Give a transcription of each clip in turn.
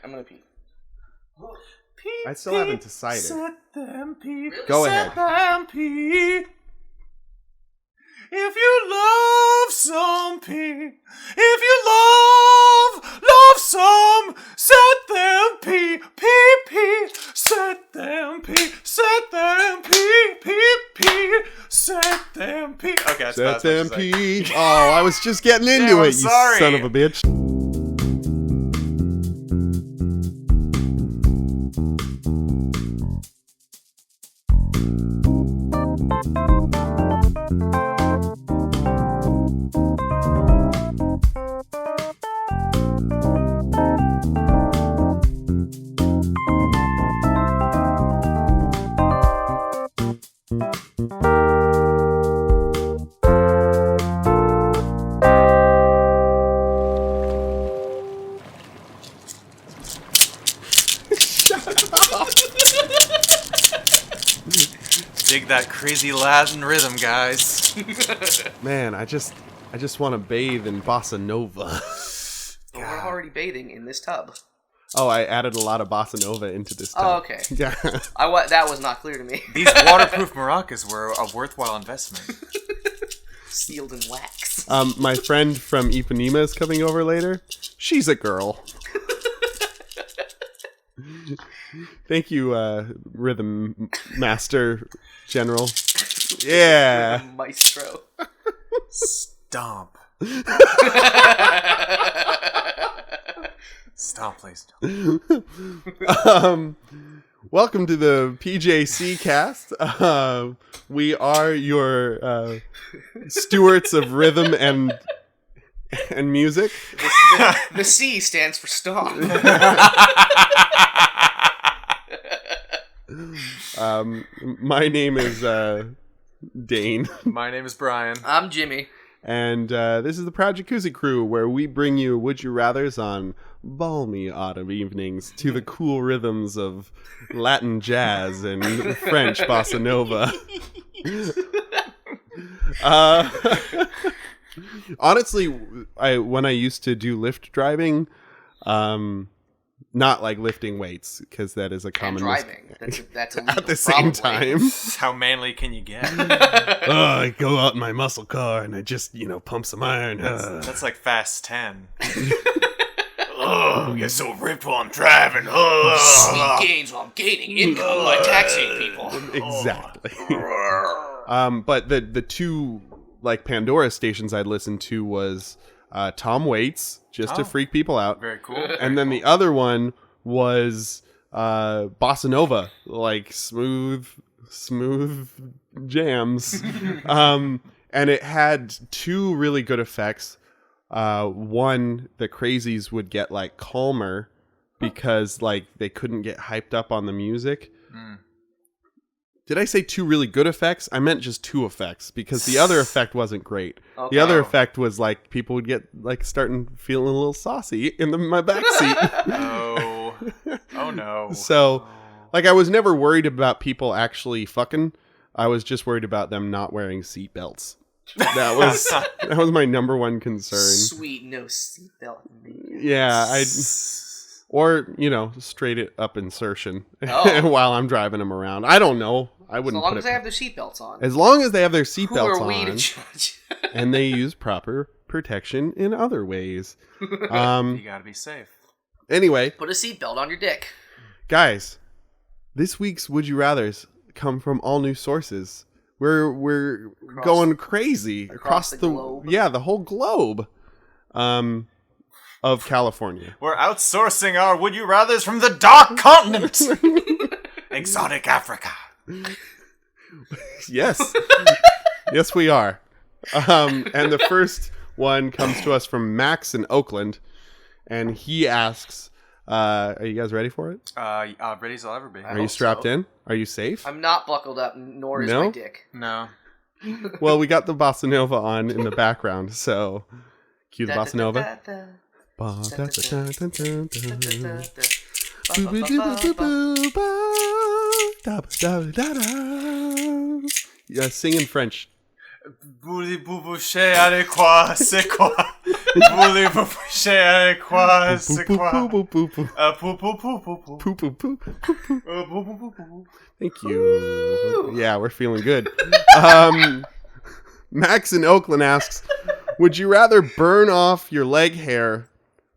I'm gonna pee. Pee, I still haven't decided. Set them pee. Really? Go Set ahead. them pee. If you love some pee, if you love some, set them pee, pee, pee, set them pee, set them pee, pee, pee, set them pee. Okay, that's Set about as them much as I- pee. Oh, I was just getting into Damn, I'm it, you sorry. son of a bitch. Dig that crazy Latin rhythm, guys. Man, I just want to bathe in bossa nova. But we're already bathing in this tub. Oh, I added a lot of bossa nova into this tub. Oh, okay. Yeah. That was not clear to me. These waterproof maracas were a worthwhile investment. Sealed in wax. My friend from Ipanema is coming over later. She's a girl. Thank you, Rhythm Master General. Yeah. Maestro. Stomp. Stomp, please. Welcome to the PJC cast. We are your stewards of rhythm and music. The C stands for stomp. My name is Dane. My name is Brian. I'm Jimmy. And this is the Proud Jacuzzi crew, where we bring you Would You Rathers on balmy autumn evenings to the cool rhythms of Latin jazz and French bossa nova. Honestly, when I used to do lift driving, not like lifting weights, because that is a common driving. That's illegal. at the same probably. time. How manly can you get? I go out in my muscle car and I just, pump some iron. That's like Fast 10. Oh, you're so ripped while I'm driving. Sneak gains while I'm gaining income by taxing people. Exactly. But the two Pandora stations I'd listened to was Tom Waits, just to freak people out. Very cool. And then the other one was Bossa Nova, smooth jams. And it had two really good effects. One, the crazies would get calmer because they couldn't get hyped up on the music. Did I say two really good effects? I meant just two effects because the other effect wasn't great. Okay. The other effect was people would get starting feeling a little saucy in my back seat. Oh no. So I was never worried about people actually fucking. I was just worried about them not wearing seatbelts. That was my number one concern. Sweet no seatbelt. Yeah, or straight up insertion while I'm driving them around. I don't know. I wouldn't. As long as they have their seatbelts on. As long as they have their seatbelts on. Who are we to judge? And they use proper protection in other ways. You gotta be safe. Anyway, put a seatbelt on your dick, guys. This week's Would You Rathers come from all new sources. We're going crazy across the globe. Yeah, the whole globe of California. We're outsourcing our Would You Rathers from the dark continent. Exotic Africa. Yes. Yes, we are. And the first one comes to us from Max in Oakland, and he asks, are you guys ready for it? Ready as I'll ever be. Are you strapped in? Are you safe? I'm not buckled up, nor is my dick. No. Well, we got the bossa nova on in the background, so cue the bossa nova. Yeah, sing in French. C'est quoi? Voulez-vous coucher avec quoi? C'est quoi? Poo-poo-poo-poo-poo. Poo-poo-poo-poo-poo. Poo-poo-poo. Poo-poo-poo-poo. Thank you. Yeah, we're feeling good. Max in Oakland asks, would you rather burn off your leg hair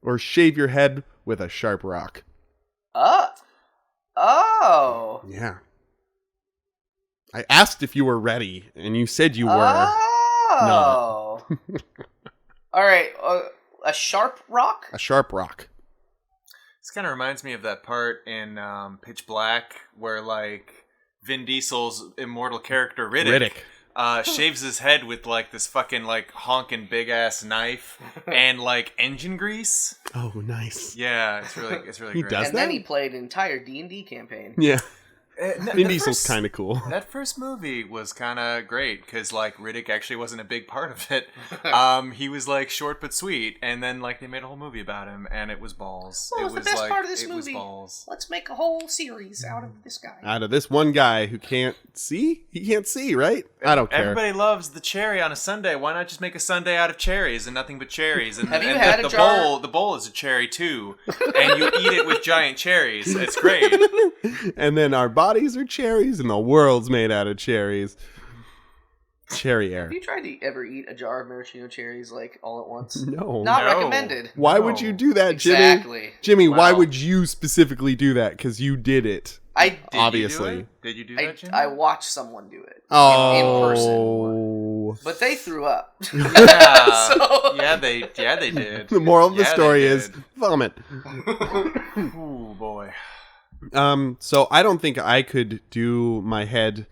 or shave your head with a sharp rock? Oh. Yeah. I asked if you were ready, and you said you were. Oh. All right. A sharp rock? A sharp rock. This kind of reminds me of that part in Pitch Black where, like, Vin Diesel's immortal character Riddick. Shaves his head with, like, this fucking, like, honking big-ass knife and, like, engine grease. Oh, nice. Yeah, it's really He great. does And then he played an entire D&D campaign. Yeah. Vin Vin Diesel's kind of cool. That first movie was kind of great because, like, Riddick actually wasn't a big part of it. He was, like, short but sweet, and then, like, they made a whole movie about him, and it was balls. What was the best part of this it movie? was balls. Let's make a whole series out of this guy. Out of this one guy who can't see? He can't see, right? I don't care. Everybody loves the cherry on a sundae. Why not just make a sundae out of cherries and nothing but cherries? And, Have you and had the a jar? bowl, the bowl is a cherry too, and you eat it with giant cherries. It's great. And then our bodies are cherries, and the world's made out of cherries. Cherry air. Have you tried to ever eat a jar of maraschino cherries, like, all at once? No. Not No. recommended. Why would you do that, Jimmy? Exactly. Jimmy, why Wow. would you specifically do that? Because you did it. Obviously. Did you do that, Jimmy? I watched someone do it. Oh. In person. But they threw up. Yeah. So- yeah, they did. The moral of the Yeah, story they is did. vomit. Ooh, boy. So I don't think I could do my head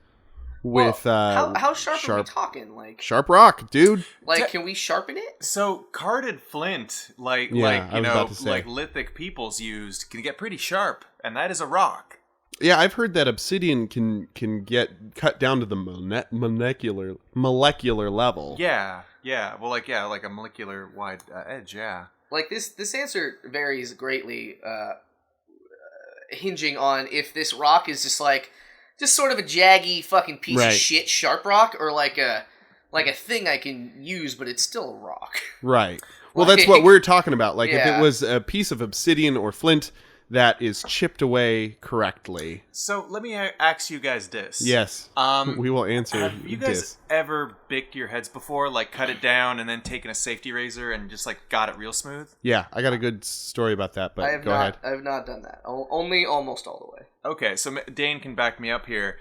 with how sharp are we talking? Like, sharp rock, dude. can we sharpen it? So carded flint, like Yeah, like I you was know, about to say. like lithic peoples used, can get pretty sharp, and that is a rock. Yeah, I've heard that obsidian can get cut down to the molecular level. Yeah. Well, like a molecular wide edge. Yeah. Like, this answer varies greatly, hinging on if this rock is just sort of a jaggy fucking piece Right. of shit sharp rock, or like a thing I can use, but it's still a rock. Right. Well, that's what we're talking about. Like, if Yeah. it was a piece of obsidian or flint that is chipped away correctly. So let me ask you guys this. Yes. We will answer Have you guys this. ever bicked your heads before, like cut it down and then taken a safety razor and just like got it real smooth? Yeah, I got a good story about that, but go ahead. I have not done that. Only almost all the way. Okay, so Dane can back me up here.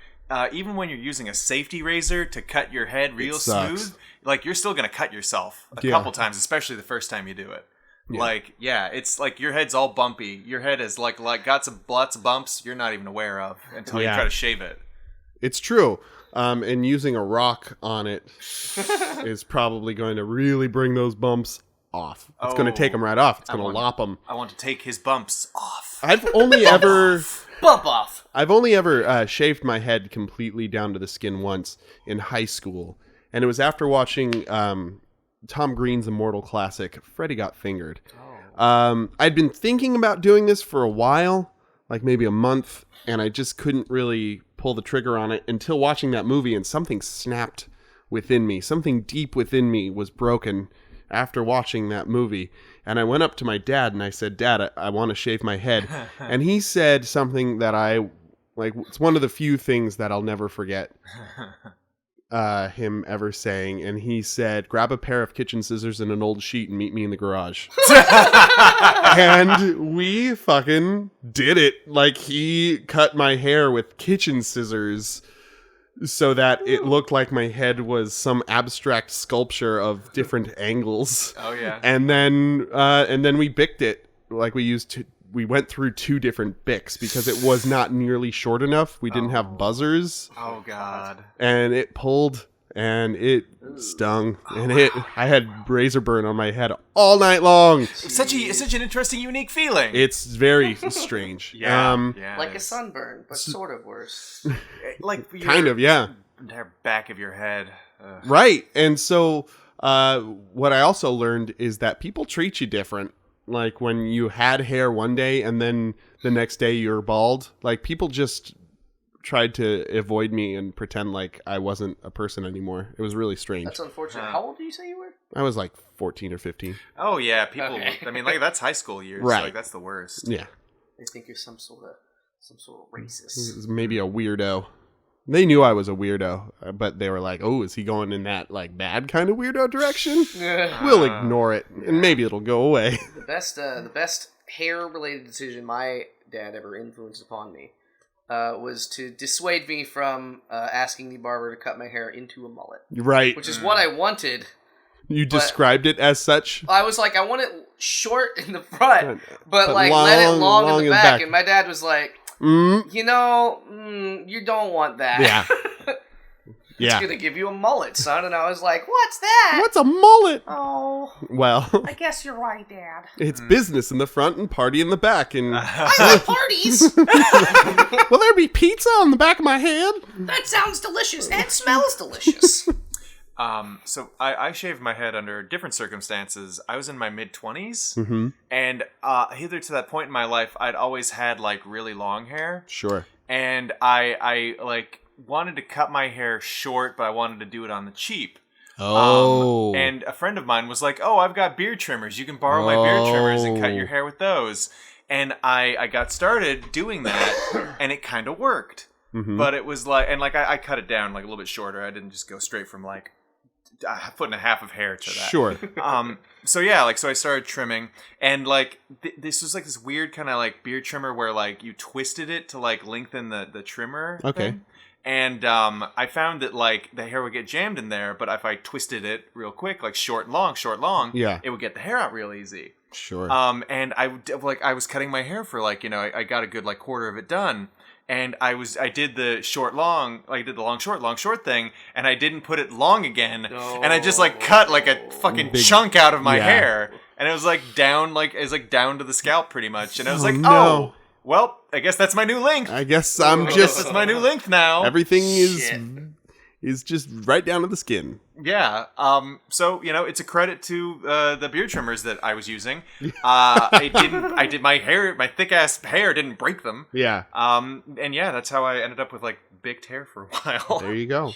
Even when you're using a safety razor to cut your head real sucks. smooth, like you're still gonna cut yourself a Yeah. couple times, especially the first time you do it. Yeah. Like, yeah, it's like your head's all bumpy. Your head is like got lots of bumps you're not even aware of until you Yeah. try to shave it. It's true. And using a rock on it is probably going to really bring those bumps off. It's going to take them right off. It's going to lop them. I want to take his bumps off. I've only ever Bump off. shaved my head completely down to the skin once in high school, and it was after watching Tom Green's immortal classic, Freddy Got Fingered. I'd been thinking about doing this for a while, like maybe a month, and I just couldn't really pull the trigger on it until watching that movie, and something snapped within me. Something deep within me was broken after watching that movie. And I went up to my dad and I said, Dad, I want to shave my head. And he said something that it's one of the few things that I'll never forget him ever saying. And he said, grab a pair of kitchen scissors and an old sheet and meet me in the garage. And we fucking did it. Like, he cut my hair with kitchen scissors so that it looked like my head was some abstract sculpture of different angles. Oh yeah. And then we bicked it. Like, we went through 2 different bicks because it was not nearly short enough. We didn't have buzzers. Oh god. And it pulled and it stung. And I had razor burn on my head all night long. It's such an interesting, unique feeling. It's very strange. yeah, Like a sunburn, but sort of worse. like your Kind of, yeah. entire back of your head. Ugh. Right. And so what I also learned is that people treat you different. Like, when you had hair one day and then the next day you're bald, like, people just tried to avoid me and pretend like I wasn't a person anymore. It was really strange. That's unfortunate. How old do you say you were? I was like 14 or 15. Oh yeah, people. Okay. I mean, like that's high school years. Right. Like that's the worst. Yeah. They think you're some sort of This racist. is maybe a weirdo. They knew I was a weirdo, but they were like, "Oh, is he going in that like bad kind of weirdo direction?" We'll ignore it, and maybe it'll go away. The best hair-related decision my dad ever influenced upon me was to dissuade me from asking the barber to cut my hair into a mullet, Right. which is what I wanted. You described it as such. I was like, I want it short in the front, but like long- let it long long in in the the back. back. And my dad was like, Mm, you know, you don't want that. yeah. It's Yeah. gonna give you a mullet, son. And I was like, what's that? What's a mullet? Oh, Well, I guess you're right, Dad. it's business in the front and party in the back. And I like parties. will there be pizza on the back of my head? That sounds delicious and smells delicious. So I shaved my head under different circumstances. I was in my mid-20s, Mm-hmm. and hither to that point in my life, I'd always had like really long hair, Sure. and I like wanted to cut my hair short, but I wanted to do it on the cheap. Oh. And a friend of mine was like, "Oh, I've got beard trimmers. You can borrow my beard trimmers and cut your hair with those." And I got started doing that, and it kind of worked. Mhm. But it was like, and like I cut it down like a little bit shorter. I didn't just go straight from like a foot and a half of hair to that. Sure. So yeah, like so I started trimming, and like this was like this weird kind of like beard trimmer where like you twisted it to like lengthen the trimmer. Okay. thing. And I found that like the hair would get jammed in there, but if I twisted it real quick, like short, long, Yeah. it would get the hair out real easy. Sure. And I was cutting my hair for like, I got a good like quarter of it done. And I did the short long, like I did the long short thing, and I didn't put it long again, and I just like cut like a fucking Big- chunk out of my yeah. hair, and it was like down to the scalp pretty much, and I was like, no. oh, well, I guess that's my new length. I guess I'm This just is my new length now. everything Shit. is just right down to the skin. Yeah. So it's a credit to the beard trimmers that I was using. My thick ass hair didn't break them. Yeah. And yeah, that's how I ended up with like big hair for a while. There you go.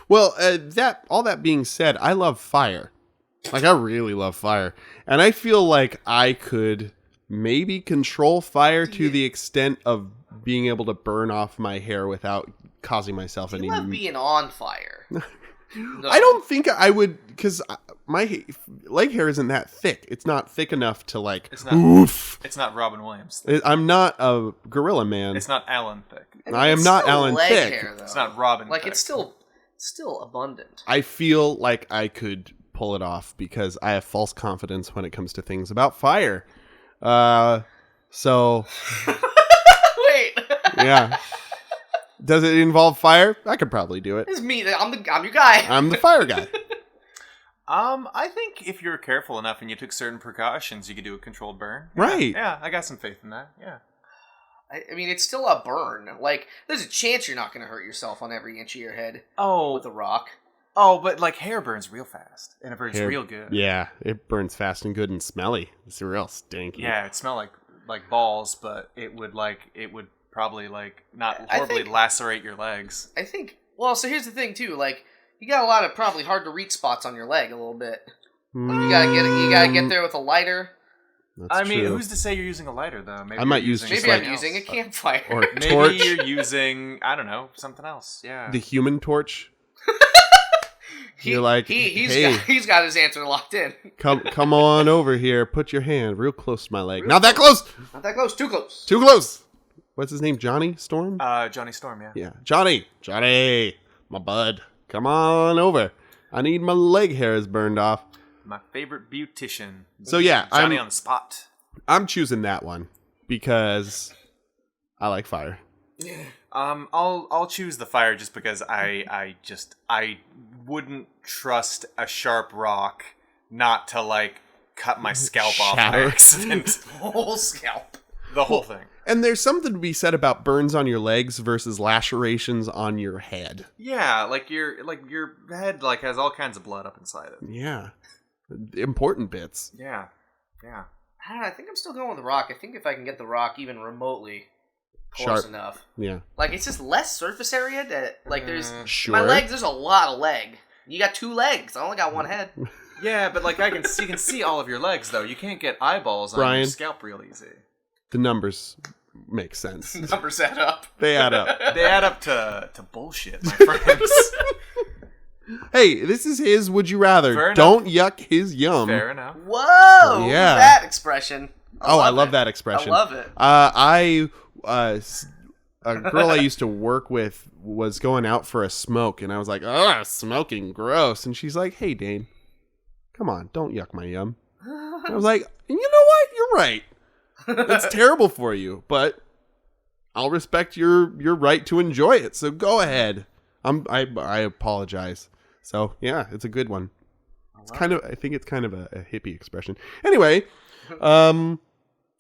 Well, all that being said, I love fire. Like I really love fire, and I feel like I could maybe control fire to the extent of being able to burn off my hair without causing myself any. You love being on fire. No. I don't think I would, because my leg hair isn't that thick. It's not thick enough to like. It's not. Oof. It's not Robin Williams. I'm not a gorilla man. It's not Alan Thick. I am It's not still Alan leg Thicke. hair, though. It's not Robin. Like Thicke. it's still abundant. I feel like I could pull it off because I have false confidence when it comes to things about fire. So Wait, yeah. Does it involve fire? I could probably do it. it's me. I'm your guy. I'm the fire guy. I think if you're careful enough and you took certain precautions, you could do a controlled burn. Right. Yeah, I got some faith in that. Yeah. I mean, it's still a burn. Like, there's a chance you're not going to hurt yourself on every inch of your head with a rock. Oh, but like hair burns real fast, and it burns Hair- real good. Yeah, it burns fast and good and smelly. It's real stinky. Yeah, it smelled like balls, but it would probably like not I horribly think- lacerate your legs. I think. Well, so here's the thing too. Like, you got a lot of probably hard to reach spots on your leg a little bit. You gotta get there with a lighter. That's I mean, true. who's to say you're using a lighter though? Maybe I might you're use using just Maybe something I'm using a else. campfire. Or Maybe torch. you're using something else. Yeah. The Human Torch. He- You're like, he's hey. he's got his answer locked in. Come on over here. Put your hand real close to my leg. Not that close. Not that close. Too close. Too close. What's his name? Johnny Storm? Johnny Storm. Yeah. Yeah. Johnny, my bud. Come on over. I need my leg hairs burned off. My favorite beautician. So yeah, Johnny on the spot. I'm choosing that one because I like fire. I'll choose the fire just because I wouldn't trust a sharp rock not to like cut my scalp off by Shatter. accident. Whole scalp. The whole thing. And there's something to be said about burns on your legs versus lacerations on your head. Yeah, like your head like has all kinds of blood up inside it. Yeah. Important bits. Yeah. I don't know. I think I'm still going with the rock. I think if I can get the rock even remotely close Sharp. enough. Yeah. Like, it's just less surface area that, like, there's... Sure. My legs, there's a lot of leg. You got 2 legs. I only got 1 head. Yeah, but like you can see all of your legs though. You can't get eyeballs on Brian. your scalp real easy. The numbers make sense. Numbers add up. They add up. They add up to bullshit, my friends. Hey, this is his would you rather. Fair enough. Don't yuck his yum. Fair enough. Whoa! Yeah. That expression. I love that expression. I love it. A girl I used to work with was going out for a smoke, and I was like, "Ugh, smoking, gross." And she's like, "Hey, Dane, come on, don't yuck my yum." And I was like, "You know what? You're right. That's terrible for you, but I'll respect your right to enjoy it. So go ahead." I apologize. So yeah, it's a good one. It's kind of I think it's kind of a hippie expression. Anyway,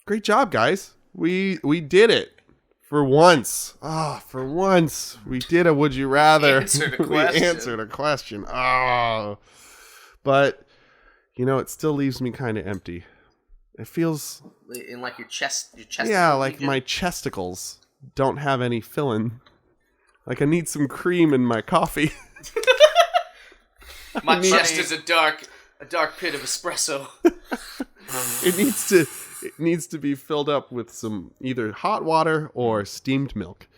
great job, guys. We did it. For once. For once. We did a would you rather. We answered a question. But, it still leaves me kind of empty. It feels... In like your chest Yeah, like my chesticles don't have any filling. Like I need some cream in my coffee. My chest is a dark pit of espresso. It needs to be filled up with some either hot water or steamed milk.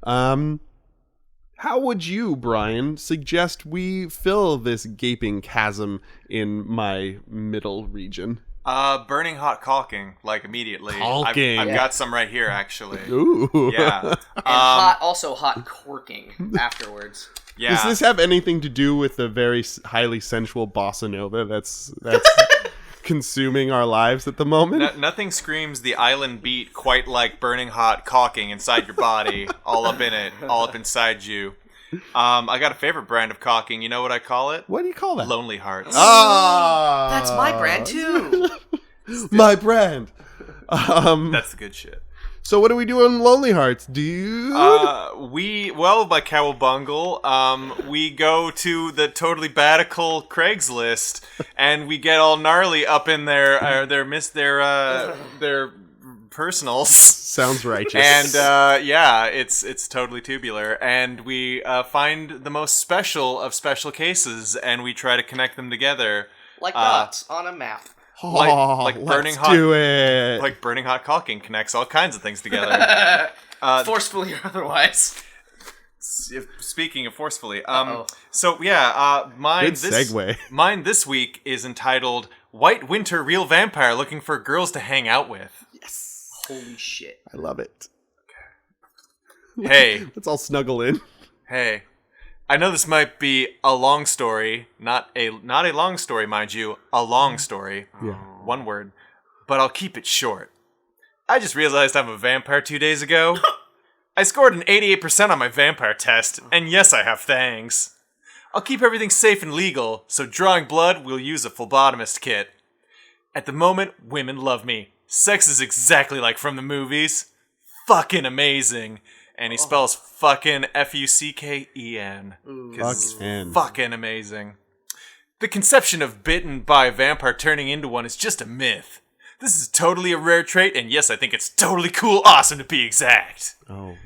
How would you, Brian, suggest we fill this gaping chasm in my middle region? Burning hot caulking, like immediately. Caulking. I've got some right here, actually. Ooh. Yeah. And hot corking afterwards. Yeah. Does this have anything to do with the very highly sensual bossa nova that's consuming our lives at the moment? Nothing screams the island beat quite like burning hot caulking inside your body, all up in it, all up inside you. I got a favorite brand of caulking. You know what I call it? What do you call that? Lonely Hearts. That's my brand too. My brand. That's the good shit. So what do we do on Lonely Hearts, dude? By Cowabungle, we go to the totally badical Craigslist, and we get all gnarly up in their personals. Sounds righteous. And it's totally tubular, and we find the most special of special cases, and we try to connect them together. Like dots on a map. Like burning hot. Do it. Like burning hot caulking connects all kinds of things together. Forcefully or otherwise. Speaking of forcefully, Uh-oh. mine Good segue. Mine this week is entitled "White Winter Real Vampire Looking for Girls to Hang Out With." Yes. Holy shit. I love it. Hey, Let's all snuggle in. hey. I know this might be a long story, not a long story, mind you, a long story. Yeah. One word, but I'll keep it short. I just realized I'm a vampire 2 days ago. I scored an 88% on my vampire test, and yes, I have fangs. I'll keep everything safe and legal, so drawing blood, we'll use a phlebotomist kit. At the moment, women love me. Sex is exactly like from the movies. Fucking amazing. And he spells fucking Fucken. 'Cause Fucking. it's fucking amazing. The conception of bitten by a vampire turning into one is just a myth. This is totally a rare trait, and yes, I think it's totally cool, awesome to be exact. Oh.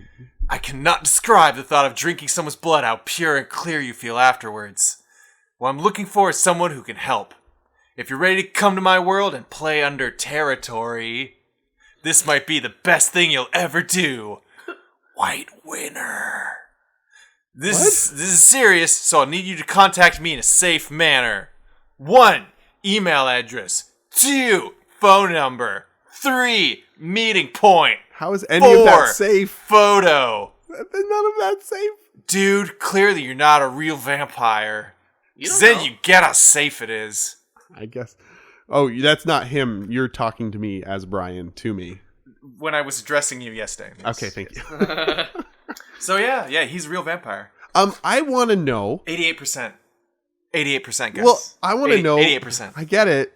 I cannot describe the thought of drinking someone's blood, how pure and clear you feel afterwards. What I'm looking for is someone who can help. If you're ready to come to my world and play under territory, this might be the best thing you'll ever do. White Winter. This is serious, so I'll need you to contact me in a safe manner. 1. Email address. 2. Phone number. 3. Meeting point. How is any of 4. that safe? Photo. None of that safe. Dude, clearly you're not a real vampire. You don't Then know. you get how safe it is. I guess. Oh, that's not him. You're talking to me as Brian, to me. When I was addressing you yesterday. Yes. Okay, thank you. So yeah, he's a real vampire. I want to know. 88%. 88%, guys. Well, I want to know. 88%. I get it.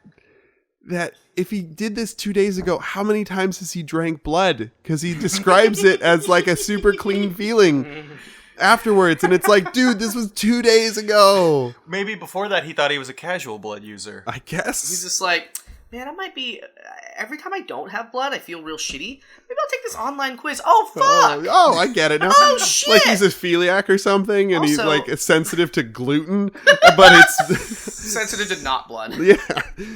That if he did this 2 days ago, how many times has he drank blood? Because he describes it as like a super clean feeling afterwards, and it's like, dude, this was 2 days ago. Maybe before that he thought he was a casual blood user. I guess. He's just like, man, I might be. Every time I don't have blood, I feel real shitty. Maybe I'll take this online quiz. Oh fuck! Oh, I get it now. Oh, shit! Like he's a celiac or something, and he's Also- like sensitive to gluten, but it's Sensitive to not blood. yeah.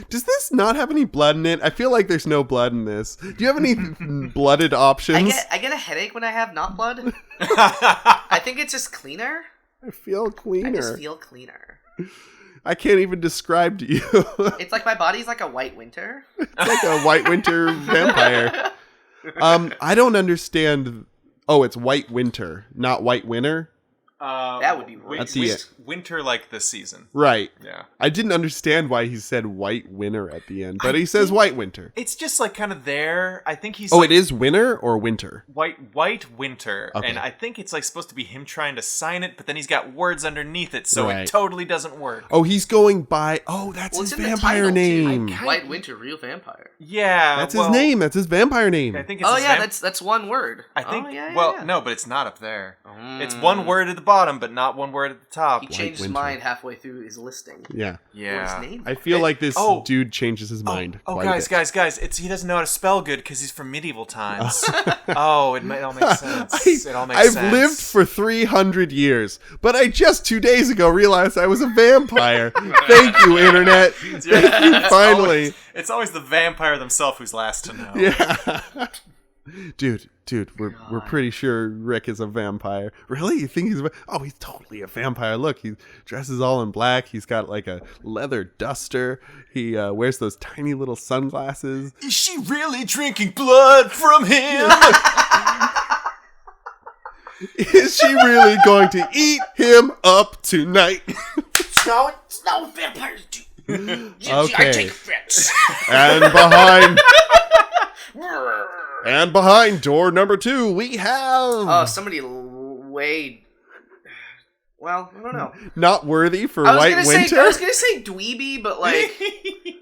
Does this not have any blood in it? I feel like there's no blood in this. Do you have any blooded options? I get a headache when I have not blood. I think it's just cleaner. I feel cleaner. I just feel cleaner. I can't even describe to you. It's like my body's like a white winter. It's like a white winter vampire. I don't understand. Oh, it's white winter, not white winter. That would be That's the it. Winter like the season. Right. Yeah. I didn't understand why he said white winter at the end, but he says white winter. It's just like kind of there. I think he's Oh, like, it is winter or winter? white winter. Okay. And I think it's like supposed to be him trying to sign it, but then he's got words underneath it, so Right. it totally doesn't work. Oh, he's going by. Oh, that's Well, his it's in the vampire title, too. name. White winter, real vampire. Yeah. That's his name. That's his vampire name. I think it's Oh his yeah, that's one word. I think. Oh, yeah, well, yeah. no, but it's not up there. It's Mm. one word at the bottom, but not one word at the top. He changed his winter. mind halfway through his listing. Yeah. Yeah. What his name? I feel like this Oh. dude changes his mind. Oh, quite a guys, bit. guys! He doesn't know how to spell good because he's from medieval times. Oh, it all makes sense. It all makes I've sense. lived for 300 years, but I just 2 days ago realized I was a vampire. Thank you, internet. Thank you, finally. It's always the vampire themselves who's last to know. Yeah. Dude, we're pretty sure Rick is a vampire. Really? You think he's oh, he's totally a vampire. Look, he dresses all in black. He's got like a leather duster. He wears those tiny little sunglasses. Is she really drinking blood from him? Is she really going to eat him up tonight? It's not what vampires do. I Okay. take offense. And behind door number 2, we have Oh, somebody way. Well, I don't know. not worthy for I was white gonna winter. say I was gonna say dweeby, but like,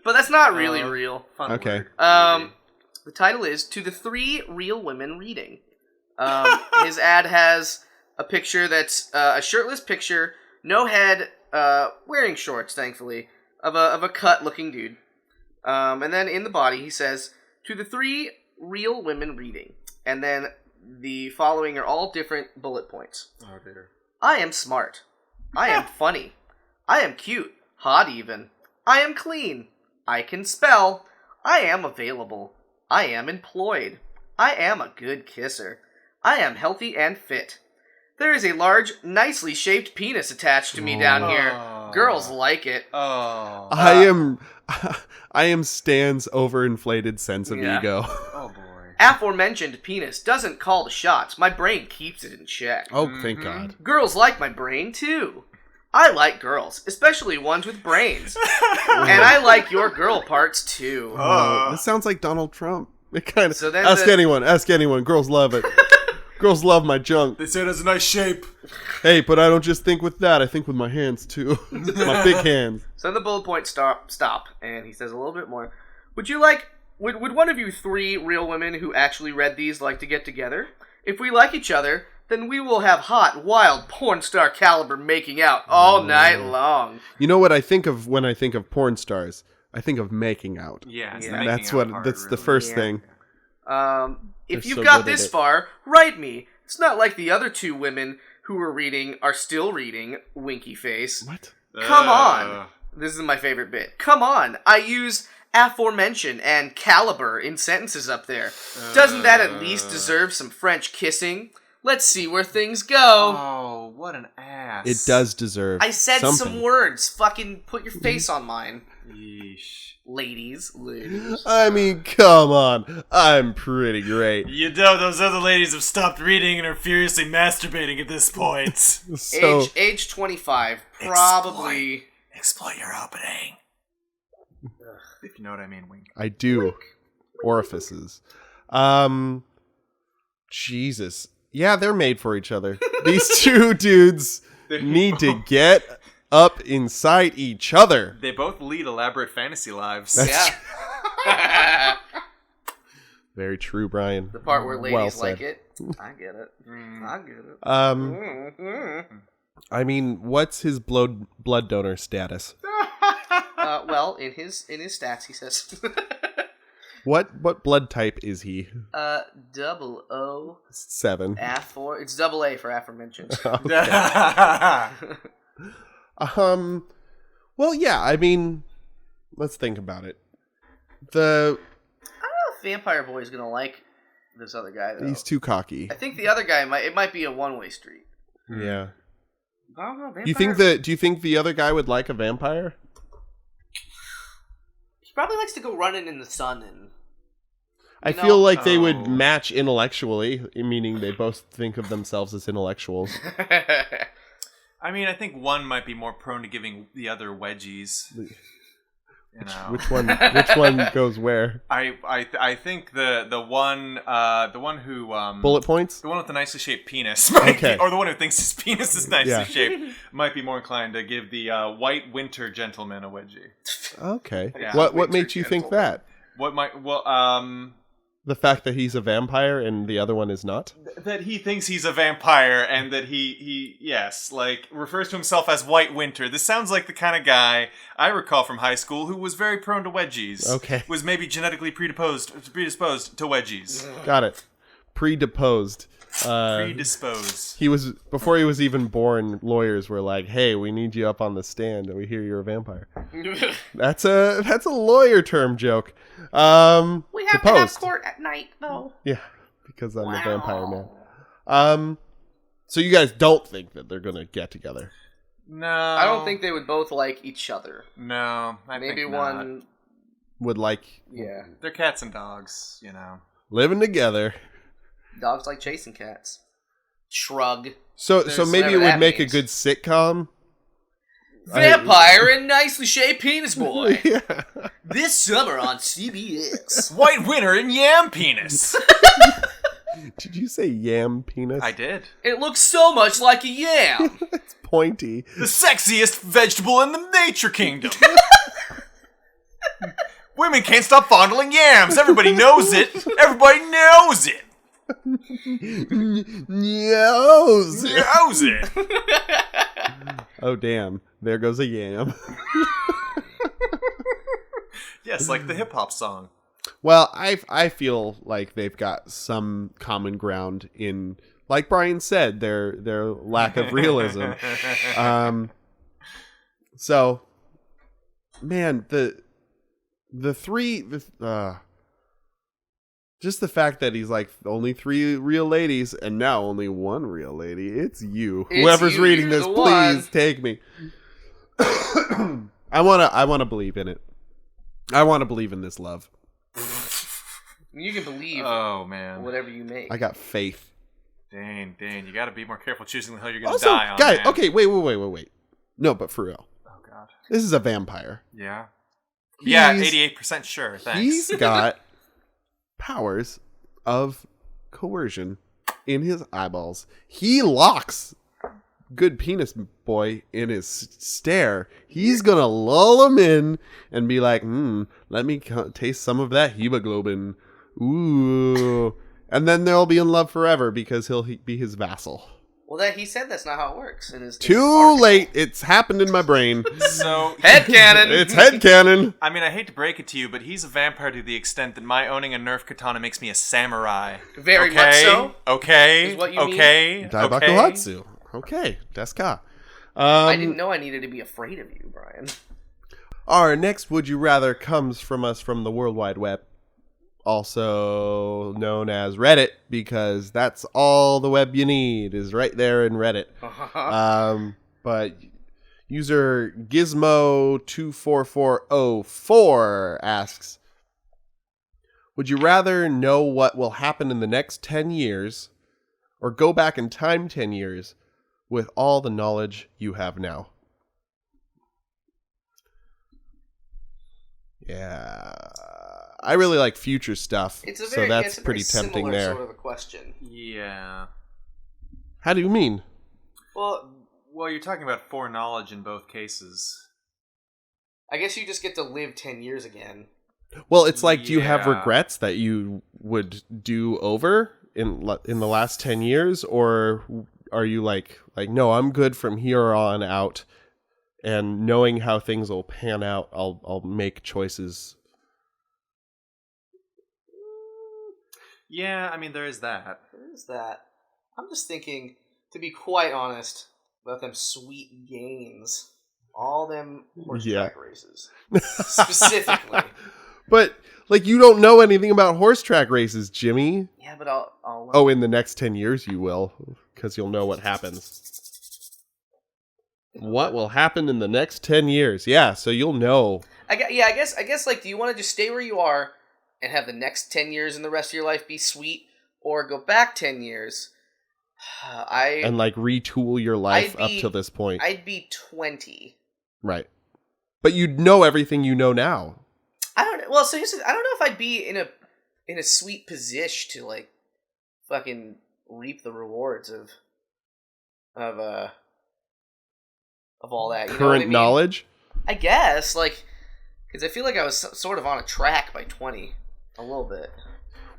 but that's not really real. Fun Okay. word. The title is "To the 3 Real Women Reading." His ad has a picture that's a shirtless picture, no head, wearing shorts, thankfully, of a cut-looking dude. And then in the body he says, "To the 3 Real Women Reading," and then the following are all different bullet points. Oh dear. I am smart. I am funny. I am cute. Hot even. I am clean. I can spell. I am available. I am employed. I am a good kisser. I am healthy and fit. There is a large, nicely shaped penis attached to me down here. Girls like it. Oh. I am Stan's overinflated sense of Yeah. ego. Oh boy. Aforementioned penis doesn't call the shots. My brain keeps it in check. Oh, thank God. Girls like my brain, too. I like girls, especially ones with brains. And I like your girl parts, too. Oh, this sounds like Donald Trump. It kind of. So then Ask anyone. Girls love it. Girls love my junk. They say it has a nice shape. Hey, but I don't just think with that. I think with my hands too. My big hands. So the bullet point stop, and he says a little bit more. Would one of you 3 real women who actually read these like to get together? If we like each other, then we will have hot, wild, porn star caliber making out all night long. You know what I think of when I think of porn stars? I think of making out. Yeah, it's Yeah. the making That's out what. part, That's the really. first Yeah. thing. If They're you've so got good at this it. far, write me. It's not like the other 2 women who were reading are still reading, winky face. What? Come on. This is my favorite bit. Come on. I use aforementioned and caliber in sentences up there. Doesn't that at least deserve some French kissing? Let's see where things go. Oh, what an ass. It does deserve. I said something. some words. Fucking put your face on mine. Yeesh. Ladies. I mean, come on. I'm pretty great. You know, those other ladies have stopped reading and are furiously masturbating at this point. So Age 25. Probably. Exploit your opening. If you know what I mean, wink. I do. Orifices. Jesus. Yeah, they're made for each other. These 2 dudes need to get up inside each other. They both lead elaborate fantasy lives. Yeah. Very true, Brian. The part where ladies Well said. like it. I get it. I get it. I mean, what's his blood donor status? Well, in his stats, he says. What blood type is he? 00 7. A4. It's AA for aforementioned. Well, yeah. I mean, let's think about it. I don't know if Vampire Boy's gonna like this other guy, though. He's too cocky. I think the other guy might be a one-way street. Yeah. I don't know. Vampire... Do you think the other guy would like a vampire? He probably likes to go running in the sun and. I feel like they would match intellectually, meaning they both think of themselves as intellectuals. I mean, I think one might be more prone to giving the other wedgies. You know. Which one goes where? I think the one who bullet points? the one with the nicely shaped penis, Okay. or the one who thinks his penis is nicely shaped, might be more inclined to give the white winter gentleman a wedgie. Okay. Yeah. What made you think that? The fact that he's a vampire and the other one is not? That he thinks he's a vampire and that he refers to himself as White Winter. This sounds like the kind of guy I recall from high school who was very prone to wedgies. Okay. Was maybe genetically predisposed to wedgies. Got it. Predisposed. Predisposed. Before he was even born, lawyers were like, "Hey, we need you up on the stand and we hear you're a vampire." That's a lawyer term joke. We have to have court at night, though. Yeah, because I'm a vampire man. So you guys don't think that they're gonna get together? No. I don't think they would both like each other. No, Maybe think one not. Would like They're cats and dogs, you know. living together. Dogs like chasing cats. Shrug. So maybe it would make means. a good sitcom. Vampire and nicely shaped penis boy. Yeah. This summer on CBS. White Winter and Yam Penis. Did you say yam penis? I did. It looks so much like a yam. It's pointy. The sexiest vegetable in the nature kingdom. Women can't stop fondling yams. Everybody knows it. Everybody knows it. Knows it. Knows it. Oh damn! There goes a yam. Yes, like the hip hop song. Well, I feel like they've got some common ground in, like Brian said, their lack of realism. So, man, just the fact that he's like only 3 real ladies and now only 1 real lady. It's you. Whoever's reading this, please take me. I wanna believe in it. I want to believe in this love. You can believe whatever you make. I got faith. Dane, you gotta be more careful choosing the hill you're gonna Also, die on. guys, man. okay, wait. No, but for real. Oh god. This is a vampire. Yeah. Yeah, 88% sure, thanks. He's got powers of coercion in his eyeballs. He locks good penis boy in his stare. He's gonna lull him in and be like, let me taste some of that hemoglobin. Ooh. And then they'll be in love forever because he'll be his vassal. Well, he said that's not how it works. Too late. It's happened in my brain. So headcanon. It's headcanon. I mean, I hate to break it to you, but he's a vampire to the extent that my owning a Nerf katana makes me a samurai. Very much so. Okay. Is what you mean? Daibakuhatsu. Okay. Deska. I didn't know I needed to be afraid of you, Brian. Our next Would You Rather comes from us from the World Wide Web, also known as Reddit, because that's all the web you need is right there in Reddit. But user Gizmo24404 asks, would you rather know what will happen in the next 10 years or go back in time 10 years with all the knowledge you have now? Yeah. I really like future stuff, so that's pretty tempting there. Sort of a question. Yeah. How do you mean? Well, you're talking about foreknowledge in both cases. I guess you just get to live 10 years again. Well, it's like, do you have regrets that you would do over in the last 10 years, or are you like no, I'm good from here on out, and knowing how things will pan out, I'll make choices. Yeah, I mean, there is that. There is that. I'm just thinking, to be quite honest, about them sweet gains. All them horse track races. Specifically. But, like, you don't know anything about horse track races, Jimmy. Yeah, but I'll Oh, in the next 10 years you will, because you'll know what happens. What will happen in the next 10 years? Yeah, so you'll know. I guess, like, do you want to just stay where you are and have the next 10 years and the rest of your life be sweet, or go back 10 years? And, like, retool your life up to this point. I'd be 20. Right. But you'd know everything you know now. I don't know. Well, so here's I don't know if I'd be in a sweet position to, like, fucking reap the rewards of all that. You know what I mean? Knowledge? I guess, like, because I feel like I was sort of on a track by 20, a little bit.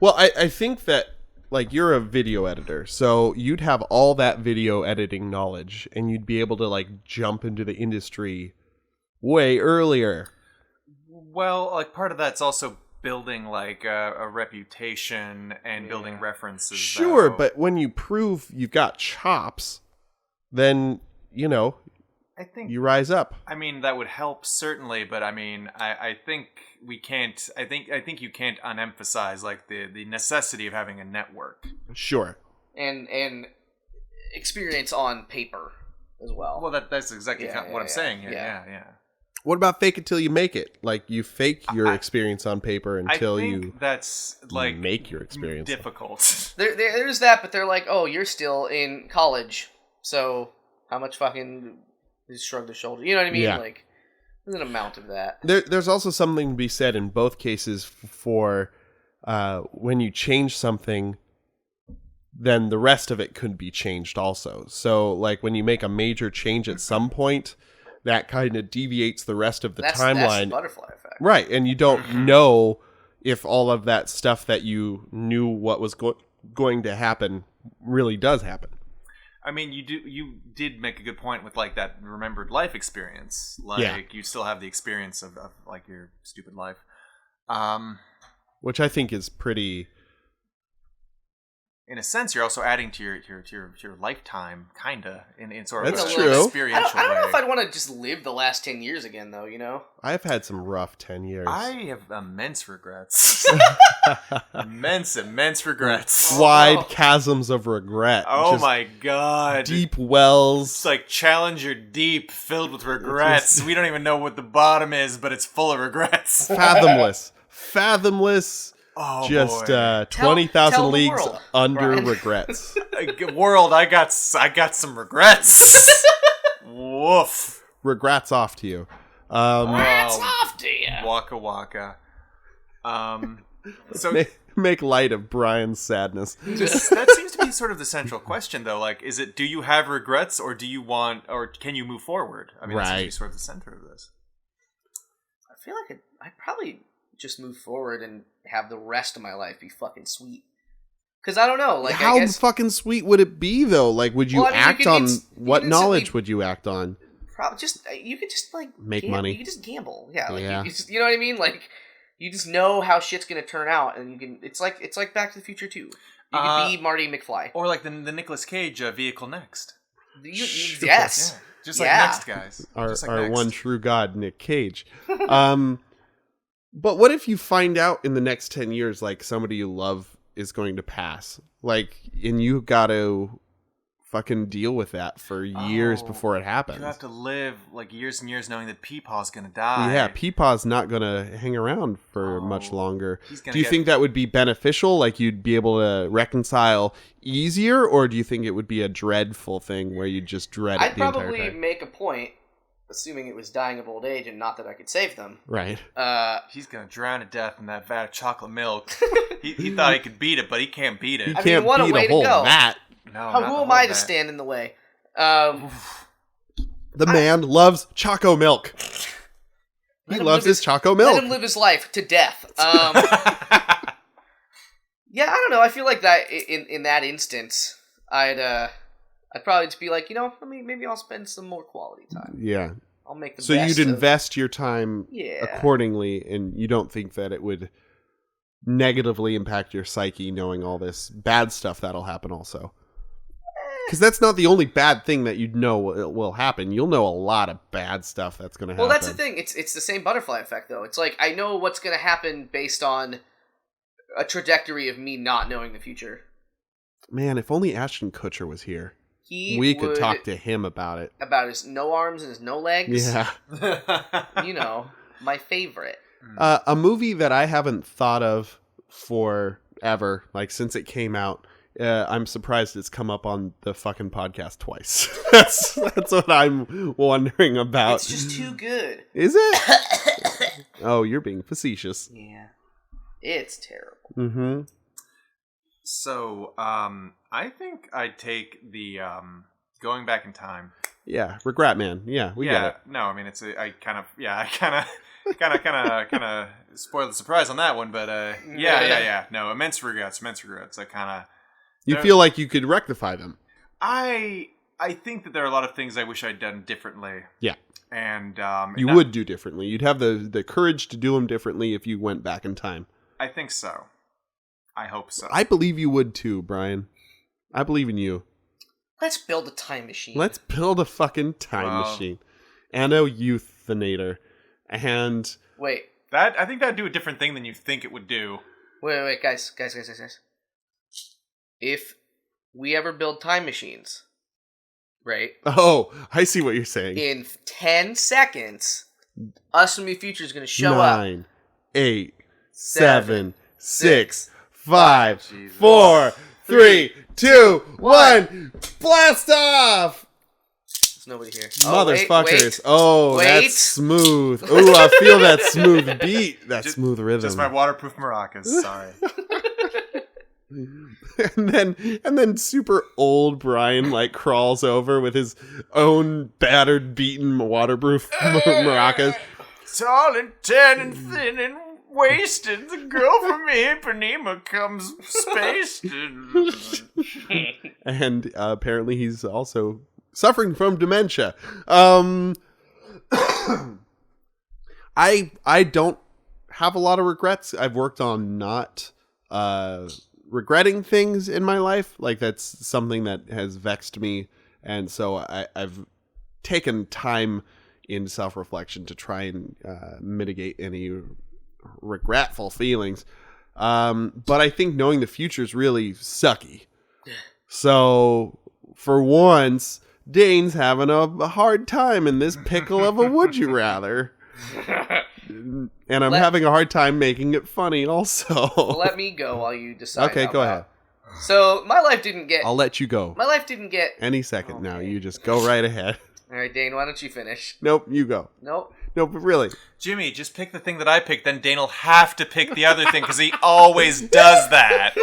Well, I think that, like, you're a video editor, so you'd have all that video editing knowledge, and you'd be able to, like, jump into the industry way earlier. Well, like, part of that's also building, like, a reputation and building references. Sure, but when you prove you've got chops, then, you know, I think you rise up. I mean, that would help, certainly, but I mean, I think we can't, I think you can't unemphasize, like, the necessity of having a network. Sure. And experience on paper as well. Well, that's exactly what I'm saying here. Yeah. What about fake it till you make it? Like, you fake your experience on paper until that's, like, make your experience difficult. There's that, but they're like, oh, you're still in college, so how much fucking just shrug the shoulder? You know what I mean? Yeah. Like, there's an amount of that. There's also something to be said in both cases for when you change something, then the rest of it could be changed also. So, like, when you make a major change at some point, that kind of deviates the rest of the timeline. That's the butterfly effect. Right, and you don't know if all of that stuff that you knew what was going to happen really does happen. I mean, you did make a good point with, like, that remembered life experience. Like, you still have the experience of like, your stupid life. Which I think is pretty... In a sense, you're also adding to your lifetime, kinda, in sort of That's a true. experiential I don't know way. if I'd want to just live the last 10 years again, though, you know? I've had some rough 10 years. I have immense regrets. immense regrets. Wide chasms of regret. Oh Just my god. deep wells. It's like Challenger Deep, filled with regrets. We don't even know what the bottom is, but it's full of regrets. Fathomless. Oh, just boy. 20,000 tell the leagues world, under Brian. regrets. World, I got some regrets. Woof. Regrets off to you. That's off to you. Waka waka. So Make light of Brian's sadness. that seems to be sort of the central question, though. Like, is it, do you have regrets, or can you move forward? I mean, that seems to be sort of the center of this. I feel like I'd probably just move forward and have the rest of my life be fucking sweet. Because I don't know, like, How I guess fucking sweet would it be, though? Like, would you act on what instantly- knowledge would you act on? you could just, like, Make money. You could just gamble, yeah. Like, Yeah. you know what I mean? Like, you just know how shit's gonna turn out, and you can. It's like Back to the Future 2. You could be Marty McFly, Or like the Nicolas Cage Vehicle Next. Yes. Yeah. Just like Next, guys. Just like Our Next. one true god, Nick Cage. But what if you find out in the next 10 years, like, somebody you love is going to pass? Like, and you got to fucking deal with that for years before it happens. You have to live, like, years and years knowing that Peepaw's gonna die. Yeah, Peepaw's not going to hang around for much longer. He's gonna Do you think that would be beneficial? Like, you'd be able to reconcile easier? Or do you think it would be a dreadful thing where you'd just dread it I'd the entire probably time? make a point, assuming it was dying of old age and not that I could save them. Right. He's gonna drown to death in that vat of chocolate milk. he thought he could beat it, but he can't beat it. You I mean, can't what a beat way a to whole go. vat. No, Who not the am whole I to vat. stand in the way? The man loves Choco milk. He Let him loves live his Choco milk. Let him live his life to death. Yeah, I don't know. I feel like that in that instance, I'd probably just be like, maybe I'll spend some more quality time. Yeah. I'll make the So best you'd of- invest your time Yeah. accordingly, and you don't think that it would negatively impact your psyche knowing all this bad stuff that'll happen also? Because that's not the only bad thing that you know will happen. You'll know a lot of bad stuff that's going to happen. Well, that's the thing. It's the same butterfly effect, though. It's like, I know what's going to happen based on a trajectory of me not knowing the future. Man, if only Ashton Kutcher was here. We could talk to him about it. About his no arms and his no legs. Yeah. You know, my favorite. A movie that I haven't thought of forever, like since it came out, I'm surprised it's come up on the fucking podcast twice. That's what I'm wondering about. It's just too good. Is it? Oh, you're being facetious. Yeah. It's terrible. Mm-hmm. So, I think I'd take the going back in time. Yeah, Regret Man. Yeah, we get it. No, I mean I kind of spoiled the surprise on that one, but yeah. No, immense regrets. I kind of. You feel like you could rectify them. I think that there are a lot of things I wish I'd done differently. Yeah. And you would do differently. You'd have the courage to do them differently if you went back in time. I think so. I hope so. I believe you would too, Brian. I believe in you. Let's build a time machine. Let's build a fucking time machine. And a euthanator. And... Wait. I think that'd do a different thing than you think it would do. Wait, guys. If we ever build time machines, right? Oh, I see what you're saying. In 10 seconds, Us from the Future is going to show up. 9, 8, 7, 6, 5, 4, 3, 2, 1. Blast off! There's nobody here. Motherfuckers. Wait. That's smooth. Ooh, I feel that smooth beat. That smooth rhythm. Just my waterproof maracas, sorry. And then super old Brian like crawls over with his own battered, beaten waterproof maracas. Tall and tan and thin and wasted, the girl from Ipanema comes spaced. And apparently he's also suffering from dementia. I don't have a lot of regrets. I've worked on not regretting things in my life. Like, that's something that has vexed me, and so I've taken time in self-reflection to try and mitigate any regretful feelings. But I think knowing the future is really sucky. So for once, Dane's having a hard time in this pickle of a would you rather. And I'm having a hard time making it funny also. Let me go while you decide. Okay, go ahead. So my life didn't get... I'll let you go. My life didn't get... Any second now. You just go right ahead. All right, Dane, why don't you finish? Nope, you go. Nope. No, but really. Jimmy, just pick the thing that I picked, then Dane will have to pick the other thing, because he always does that.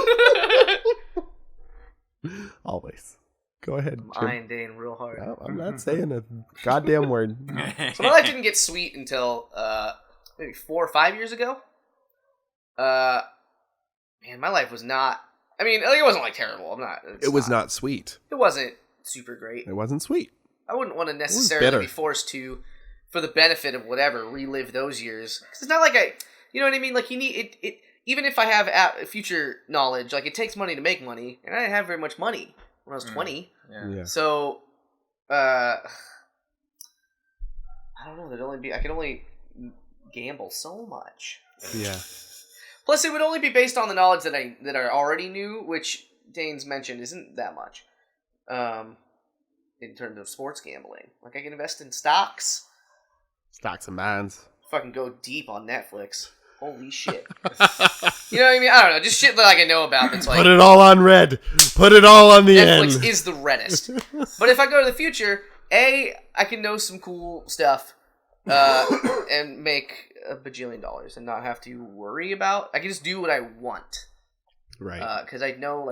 Always. Go ahead, Jim. I'm eyeing Dane real hard. No, I'm not saying a goddamn word. So my life didn't get sweet until maybe 4 or 5 years ago. Man, my life was not... I mean, it wasn't like terrible. It was not sweet. It wasn't super great. It wasn't sweet. I wouldn't want to necessarily be forced to, for the benefit of whatever, relive those years. Because it's not like you know what I mean? Like, you need it. Even if I have future knowledge, like, it takes money to make money, and I didn't have very much money when I was 20. Yeah. So, I don't know. I could only gamble so much. Yeah. Plus, it would only be based on the knowledge that I already knew, which Dane's mentioned isn't that much. In terms of sports gambling, like, I can invest in stocks. Stocks and bonds. Fucking go deep on Netflix. Holy shit. You know what I mean? I don't know. Just shit that I can know about that's like... Put it all on red. Put it all on the Netflix end. is the reddest. But if I go to the future, I can know some cool stuff and make a bajillion dollars and not have to worry about... I can just do what I want. Right. Because I know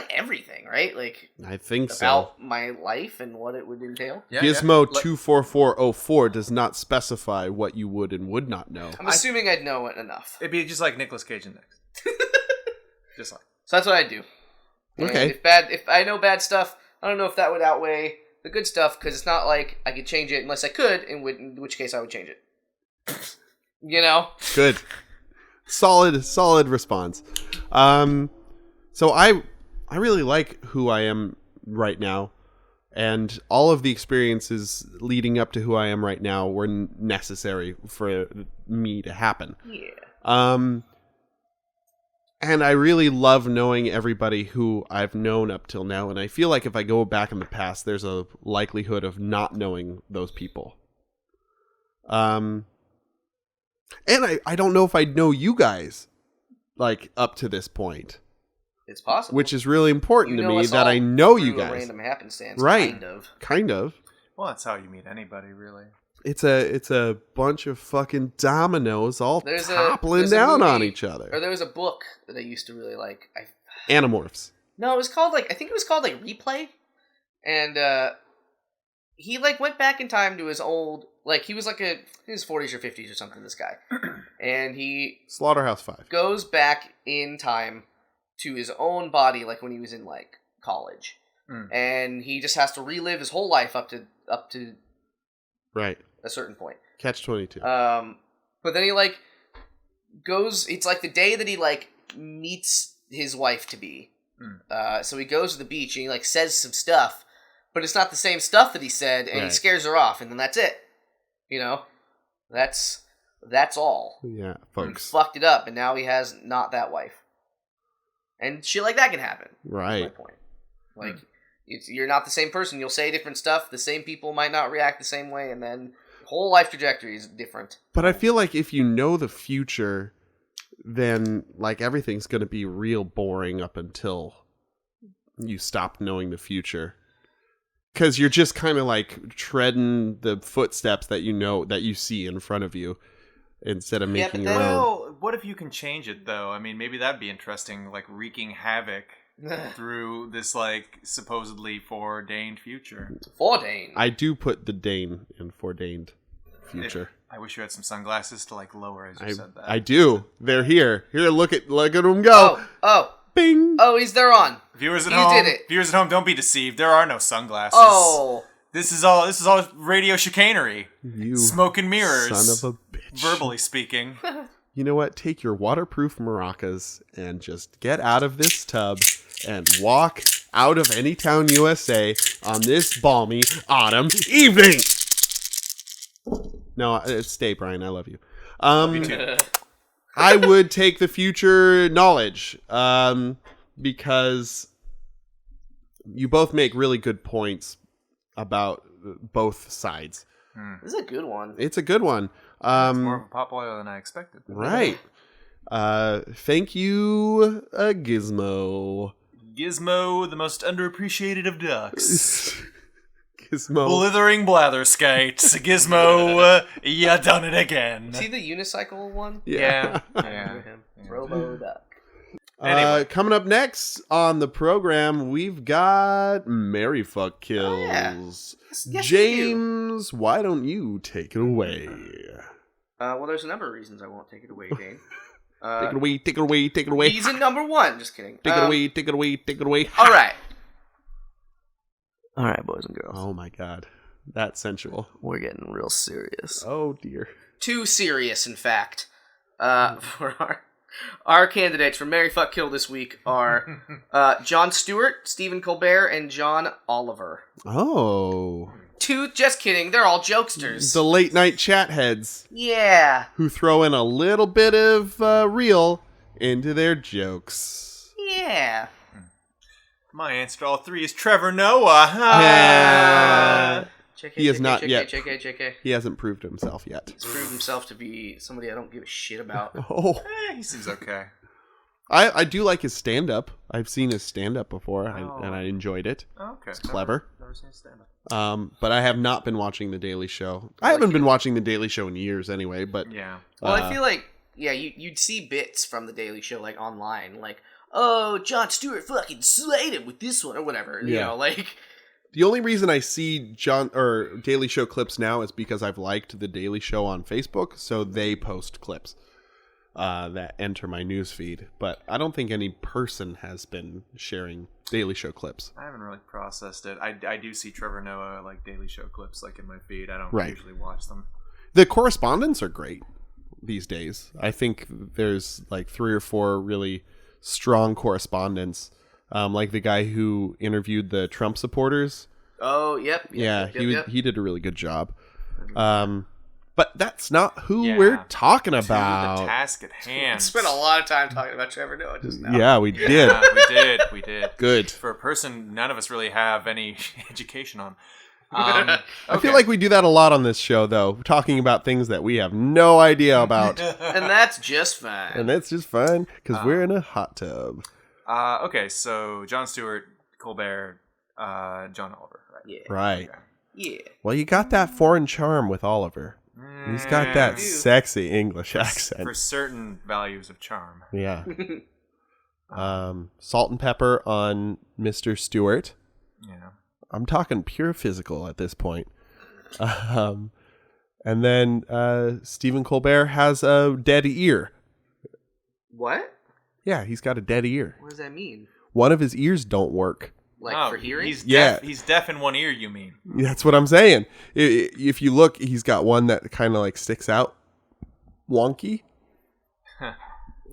everything, right? Like, I think about my life and what it would entail. Yeah, Gizmo 24404 does not specify what you would and would not know. I'm assuming I'd know it enough. It'd be just like Nicolas Cage in next. Just like. So that's what I do. And Okay. if I know bad stuff, I don't know if that would outweigh the good stuff, because it's not like I could change it unless I could, in which case I would change it. You know? Good. Solid response. So I really like who I am right now, and all of the experiences leading up to who I am right now were necessary for me to happen. Yeah. And I really love knowing everybody who I've known up till now, and I feel like if I go back in the past, there's a likelihood of not knowing those people. And I don't know if I know you guys, like, up to this point. It's possible. Which is really important to me us that all I know you through a guys. random happenstance, Right. kind of. Well, that's how you meet anybody, really. It's a bunch of fucking dominoes all toppling there's a down on movie, each other. Or there was a book that I used to really like. Animorphs. No, it was called I think it was called Replay, and he went back in time to his old, he was in his 40s or 50s or something. This guy, and he Slaughterhouse-Five goes back in time to his own body, when he was in college, and he just has to relive his whole life up to right a certain point. Catch-22. But then he goes. It's the day that he meets his wife to be. So he goes to the beach and he says some stuff, but it's not the same stuff that he said, and he scares her off, and then that's it. You know, that's all. Yeah, folks. He fucked it up, and now he has not that wife, and shit like that can happen. Right. That's my point. You're not the same person. You'll say different stuff. The same people might not react the same way, and then whole life trajectory is different. But I feel like if you know the future, then everything's going to be real boring up until you stop knowing the future. Because you're just kind of treading the footsteps that you see in front of you instead of making your own. Well, what if you can change it, though? I mean, maybe that'd be interesting, wreaking havoc through this supposedly foreordained future. Foreordained. I do put the Dane in foreordained future. I wish you had some sunglasses to lower as you said that. I do. They're here. Here, look at them go. Oh. Bing. Oh, they're on. Viewers at You home. did it. Viewers at home, don't be deceived. There are no sunglasses. Oh. This is all radio chicanery. You smoke and mirrors. son of a bitch. Verbally speaking. You know what? Take your waterproof maracas and just get out of this tub and walk out of Anytown, USA on this balmy autumn evening. No, stay, Brian. I love you. Me too. I would take the future knowledge because you both make really good points about both sides. This is a good one. It's a good one. It's more of a pop oil than I expected. Right. Thank you, Gizmo. Gizmo, the most underappreciated of ducks. Gizmo. Blithering blatherskite. Gizmo, you done it again. See the unicycle one? Yeah. Robo Duck. Anyway. Coming up next on the program, we've got Mary Fuck Kills. Yes, James, why don't you take it away? Well, there's a number of reasons I won't take it away, Dane. Take it away, take it away, take it away. Reason number one. Just kidding. Take it away, take it away, take it away. All right. All right, boys and girls. Oh my god. That's sensual. We're getting real serious. Oh dear. Too serious, in fact. For our candidates for Mary Fuck Kill this week are Jon Stewart, Stephen Colbert, and John Oliver. Oh. Just kidding. They're all jokesters. The late night chat heads Yeah. who throw in a little bit of real into their jokes. Yeah. My answer to all three is Trevor Noah. JK, He has JK, not JK, yet. JK. He hasn't proved himself yet. He's proved himself to be somebody I don't give a shit about. Oh. He seems okay. I do like his stand-up. I've seen his stand-up before, and I enjoyed it. Oh, okay. It's clever. Never seen stand-up. But I have not been watching The Daily Show. I haven't been watching The Daily Show in years anyway, but... Yeah. Well, I feel like, you'd see bits from The Daily Show, online, oh, Jon Stewart fucking slayed him with this one, or whatever, you know, The only reason I see Daily Show clips now is because I've liked The Daily Show on Facebook, so they post clips. that enter my newsfeed, but I don't think any person has been sharing Daily Show clips. I haven't really processed it. I do see Trevor Noah like Daily Show clips like in my feed. I don't Right. usually watch them. The correspondents are great these days. I think there's like 3 or 4 really strong correspondents, like the guy who interviewed the Trump supporters. Oh, yep. He did a really good job. But that's not who Yeah. we're talking To about. the task at hand. We spent a lot of time talking about Trevor Noah just now. Yeah, we did. Yeah, we did. Good. For a person none of us really have any education on. I feel like we do that a lot on this show, though, talking about things that we have no idea about. And that's just fine. And that's just fun, because we're in a hot tub. Okay, so Jon Stewart, Colbert, John Oliver. Right? Yeah. Right. Okay. Yeah. Well, you got that foreign charm with Oliver. He's got that do. sexy English accent. For certain values of charm. Yeah. Salt and pepper on Mr. Stewart. Yeah. I'm talking pure physical at this point. And then Stephen Colbert has a dead ear. What? Yeah, he's got a dead ear. What does that mean? One of his ears don't work. Like for hearing? He's Yeah. deaf. He's deaf in one ear, you mean? That's what I'm saying. If you look, he's got one that kind of like sticks out. Wonky.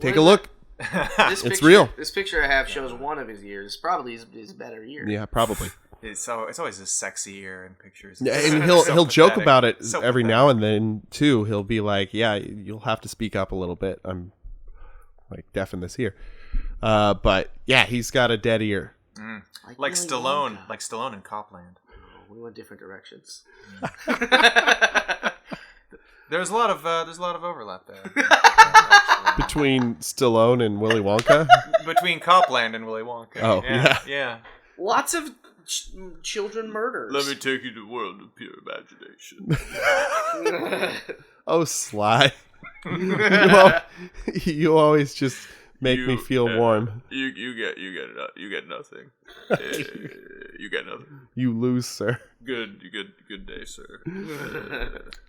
Take a look. It's real. This picture I have shows one of his ears. Probably his better ear. Yeah, probably. It's always a sexy ear in pictures. Yeah, and So he'll joke pathetic. about it So every pathetic. now and then too. He'll be like, "Yeah, you'll have to speak up a little bit. I'm like deaf in this ear." But yeah, he's got a dead ear. Like Willy Stallone, Wonka. like Stallone in Copland. We went different directions. There's a lot of overlap there. Actually. Between Stallone and Willy Wonka. Between Copland and Willy Wonka. Oh, yeah. Lots of children murders. Let me take you to a world of pure imagination. Oh, Sly. you always just make me feel warm. You get nothing. You get nothing. You lose, sir. Good day, sir.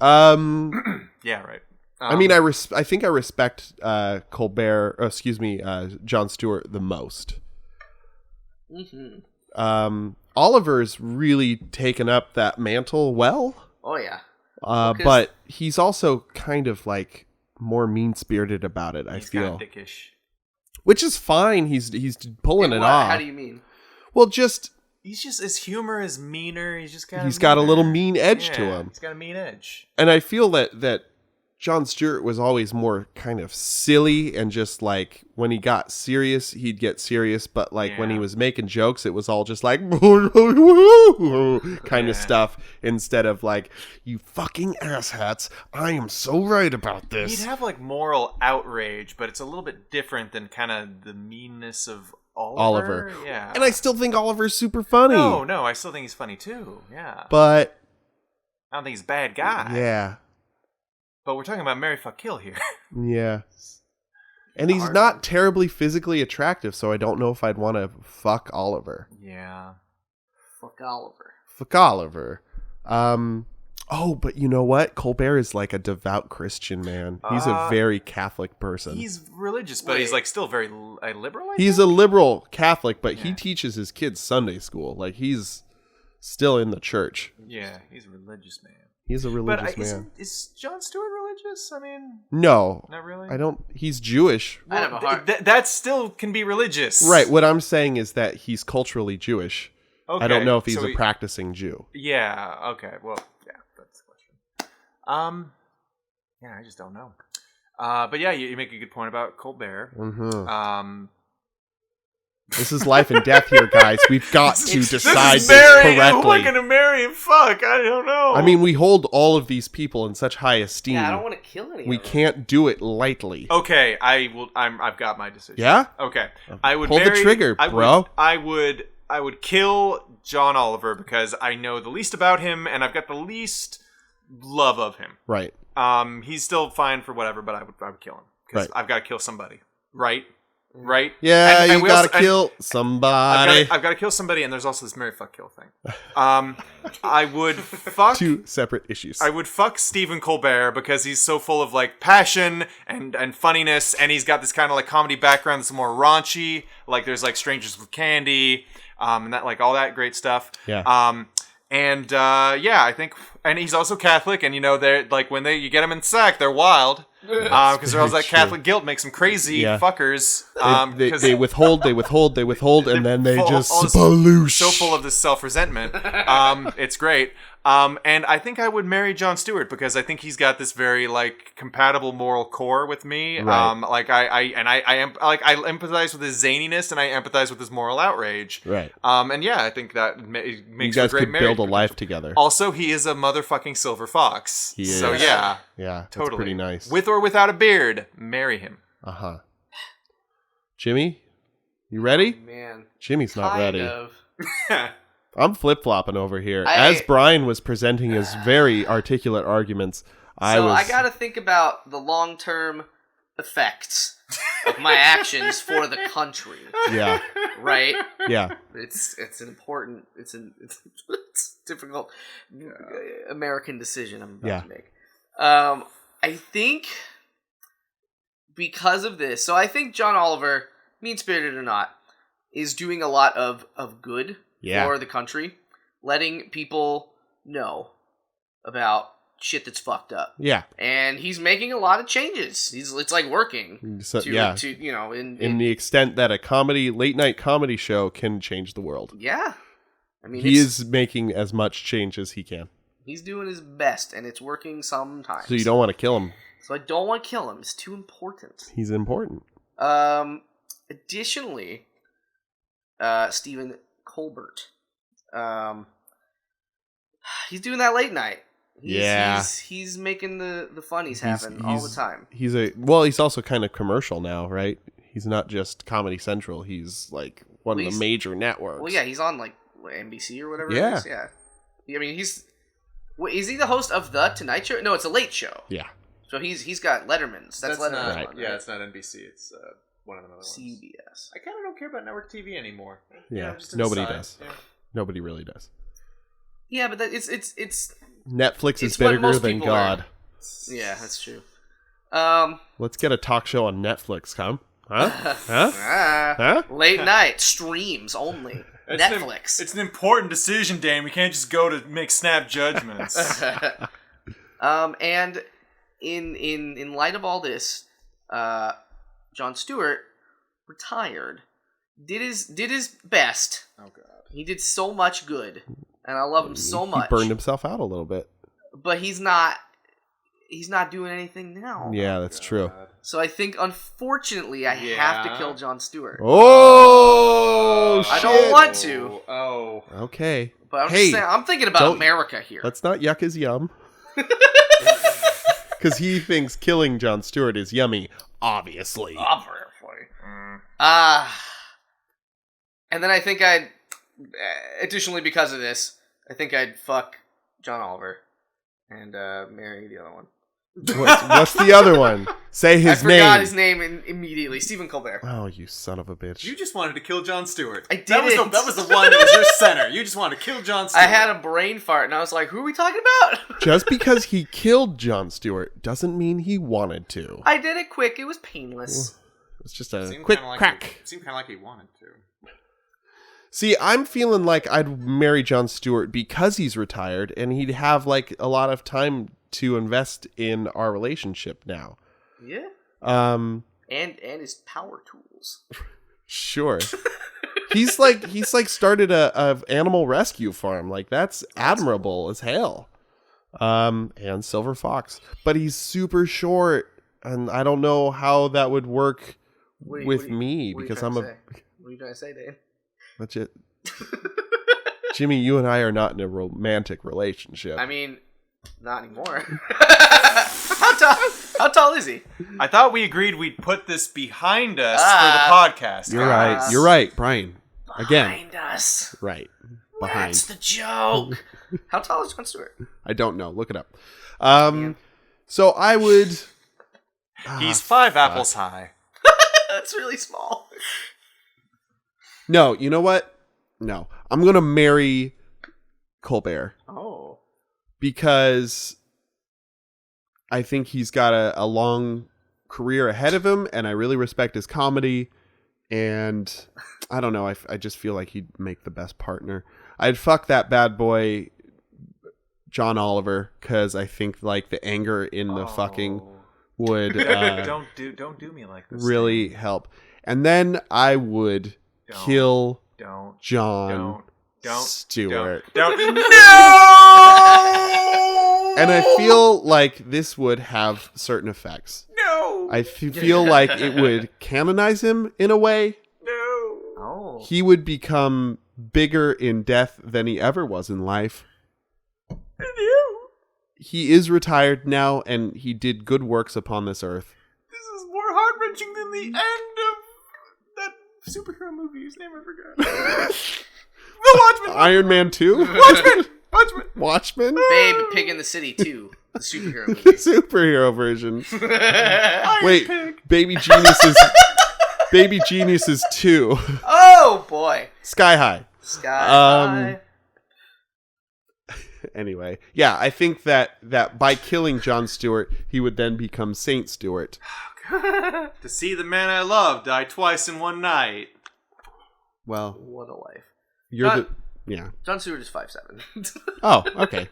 Yeah, right. I mean, I think I respect Colbert. Jon Stewart the most. Mm-hmm. Oliver's really taken up that mantle well. Oh yeah. But he's also kind of like more mean-spirited about it. I feel, kind of dickish. which is fine. He's pulling it off. How do you mean? Well, just He's just his humor is meaner. He's got a little mean edge to him, He's got a mean edge. and I feel that Jon Stewart was always more kind of silly, and just like when he got serious, he'd get serious, but like when he was making jokes, it was all just like kind of stuff, instead of like, you fucking asshats, I am so right about this. He'd have like moral outrage, but it's a little bit different than kind of the meanness of Oliver. Yeah. And I still think Oliver's super funny. No, I still think he's funny too. Yeah. But I don't think he's a bad guy. yeah. But we're talking about marry, fuck, kill here. Yeah. And he's not terribly physically attractive, so I don't know if I'd want to fuck Oliver. Yeah. Fuck Oliver. Fuck Oliver. Oh, but you know what? Colbert is like a devout Christian man. He's a very Catholic person. He's religious, but he's like still very liberal. I He's think? a liberal Catholic, but he teaches his kids Sunday school. Like, he's still in the church. Yeah, he's a religious man. He's a religious man. Is Jon Stewart religious? I mean, No. not really. I don't. He's Jewish. I have a heart. That still can be religious, Right. What I'm saying is that he's culturally Jewish. Okay, I don't know if he's so a practicing Jew. Yeah. Okay. Well, yeah, that's the question. Yeah, I just don't know. But yeah, you make a good point about Colbert. Mm-hmm. This is life and death here, guys. We've got to decide this Who am I correctly. going to marry and fuck? I don't know. I mean, we hold all of these people in such high esteem. Yeah, I don't want to kill anyone. We can't do it lightly. okay, I will. I've got my decision. Yeah? Okay, I would Pull the marry, trigger, bro. I would kill John Oliver because I know the least about him and I've got the least love of him. Right. He's still fine for whatever, but I would kill him because Right. I've got to kill somebody. Right. right? Yeah, And you we gotta also- kill somebody. I've got to kill somebody, and there's also this marry, fuck, kill thing. I would fuck. Two separate issues. I would fuck Stephen Colbert because he's so full of like passion and funniness, and he's got this kind of like comedy background that's more raunchy. Like there's like Strangers with Candy, and that like all that great stuff. Yeah. I think, and he's also Catholic, and you know they're like when you get them in sack, they're wild. Because there's that true. Catholic guilt makes them crazy fuckers. They withhold, and then they just all this- sploosh. So full of this self-resentment. It's great. And I think I would marry Jon Stewart because I think he's got this very like compatible moral core with me. Right. I empathize with his zaniness and I empathize with his moral outrage. Right. I think that makes You for guys great could marriage. build a life together. Also, he is a motherfucking silver fox. He So is. yeah, Yeah, that's totally pretty nice. With or without a beard, marry him. Uh-huh. Jimmy, you ready? Man. Jimmy's not Kind ready. of. I'm flip-flopping over here. I- As Brian was presenting his very articulate arguments, I gotta think about the long-term effects of my actions for the country, Yeah, right? yeah. It's an important, it's a difficult American decision I'm about to make. I think because of this, so I think John Oliver, mean-spirited or not, is doing a lot of good for the country, letting people know about shit that's fucked up. Yeah. And he's making a lot of changes. It's like working. So, To you know, in the extent that a late night comedy show can change the world. yeah. I mean, He is making as much change as he can. he's doing his best, and it's working sometimes. So you don't want to kill him. So I don't want to kill him. It's too important. He's important. Additionally, Stephen Colbert. He's doing that late night. He's making the funnies happen all the time. He's also kind of commercial now, right? He's not just Comedy Central. He's like one of the major networks. Well, yeah, he's on like NBC or whatever. Yeah. It is. Yeah. I mean, is he the host of the Tonight Show? No, it's a late show. Yeah. So he's got Letterman's. That's Letterman's not, one, yeah, right? it's not NBC. It's one of the other ones. CBS. I kind of don't care about network TV anymore. Yeah, just nobody aside. does. Yeah. Nobody really does. Yeah, but it's Netflix is It's what bigger most than people God. yeah, that's true. Let's get a talk show on Netflix, huh? Huh? Late night streams only. Netflix. It's an important decision, Dan. We can't just go to make snap judgments. And in light of all this, Jon Stewart retired. Did his best. Oh god. He did so much good, and I love him so much. He burned himself out a little bit. But he's not doing anything now. Yeah, that's true. So I think, unfortunately, I have to kill Jon Stewart. Oh, I shit. don't want to, Oh. Okay. but I'm just saying, I'm thinking about don't- America here. Let's not yuck his yum. Because he thinks killing Jon Stewart is yummy, obviously. Obviously. And then I think additionally because of this, I think I'd fuck John Oliver and marry the other one. What's the other one? Say his name. I forgot his name immediately. Stephen Colbert. Oh, you son of a bitch. You just wanted to kill Jon Stewart. I didn't. That was the one that was your center. You just wanted to kill Jon Stewart. I had a brain fart, and I was like, who are we talking about? Just because he killed Jon Stewart doesn't mean he wanted to. I did it quick. It was painless. It's just a Seemed quick kinda like crack. It seemed kind of like he wanted to. See, I'm feeling like I'd marry Jon Stewart because he's retired and he'd have like a lot of time to invest in our relationship now. Yeah. And his power tools. Sure. he's like started a animal rescue farm. Like that's admirable as hell. And Silver Fox. But he's super short and I don't know how that would work with me because I'm a What are you trying to say, Dave? That's it. Jimmy, you and I are not in a romantic relationship. I mean, not anymore. How tall is he? I thought we agreed we'd put this behind us for the podcast. You're right. You're right, Brian. Again. Behind us. Right. Behind. That's the joke. How tall is Jon Stewart? I don't know. Look it up. So I would... He's 5 apples high. That's really small. No, you know what? No. I'm going to marry Colbert. Oh. Because I think he's got a long career ahead of him, and I really respect his comedy. And I don't know. I just feel like he'd make the best partner. I'd fuck that bad boy, John Oliver, because I think like the anger in the fucking would don't do me like this. really help. And then I would kill John Stewart. Don't. No! And I feel like this would have certain effects. No! I feel like it would canonize him in a way. No! Oh. He would become bigger in death than he ever was in life. He is retired now, and he did good works upon this earth. This is more heart-wrenching than the end of that superhero movie whose name I forgot. The Watchmen! Iron Man 2? Watchmen? Babe, Pig in the City 2. The superhero The movie. superhero version. Iron Wait, Pig. Baby Geniuses 2. Oh, boy. Sky High. Sky High. Anyway, yeah, I think that by killing Jon Stewart, he would then become Saint Stewart. To see the man I love die twice in one night. Well, What a life. you're yeah. Jon Stewart is 5'7". Oh, okay.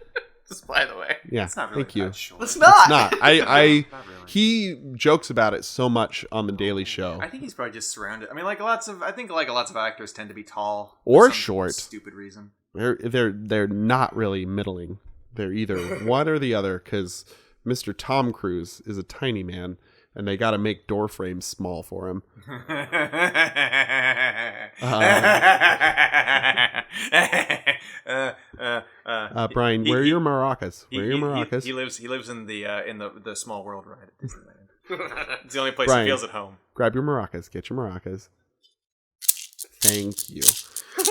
Just by the way. Yeah, It's not really thank you. that short. It's not. Not. Not really. He jokes about it so much on the Daily Show. I think he's probably just surrounded. I mean, lots of actors tend to be tall Or for some short. stupid reason. They're not really middling. They're either one or the other, because Mr. Tom Cruise is a tiny man, and they got to make door frames small for him. Brian, where are your maracas? Where are your maracas? He lives in the Small World ride at Disneyland. It's the only place Brian, he feels at home. Grab your maracas. Get your maracas. Thank you.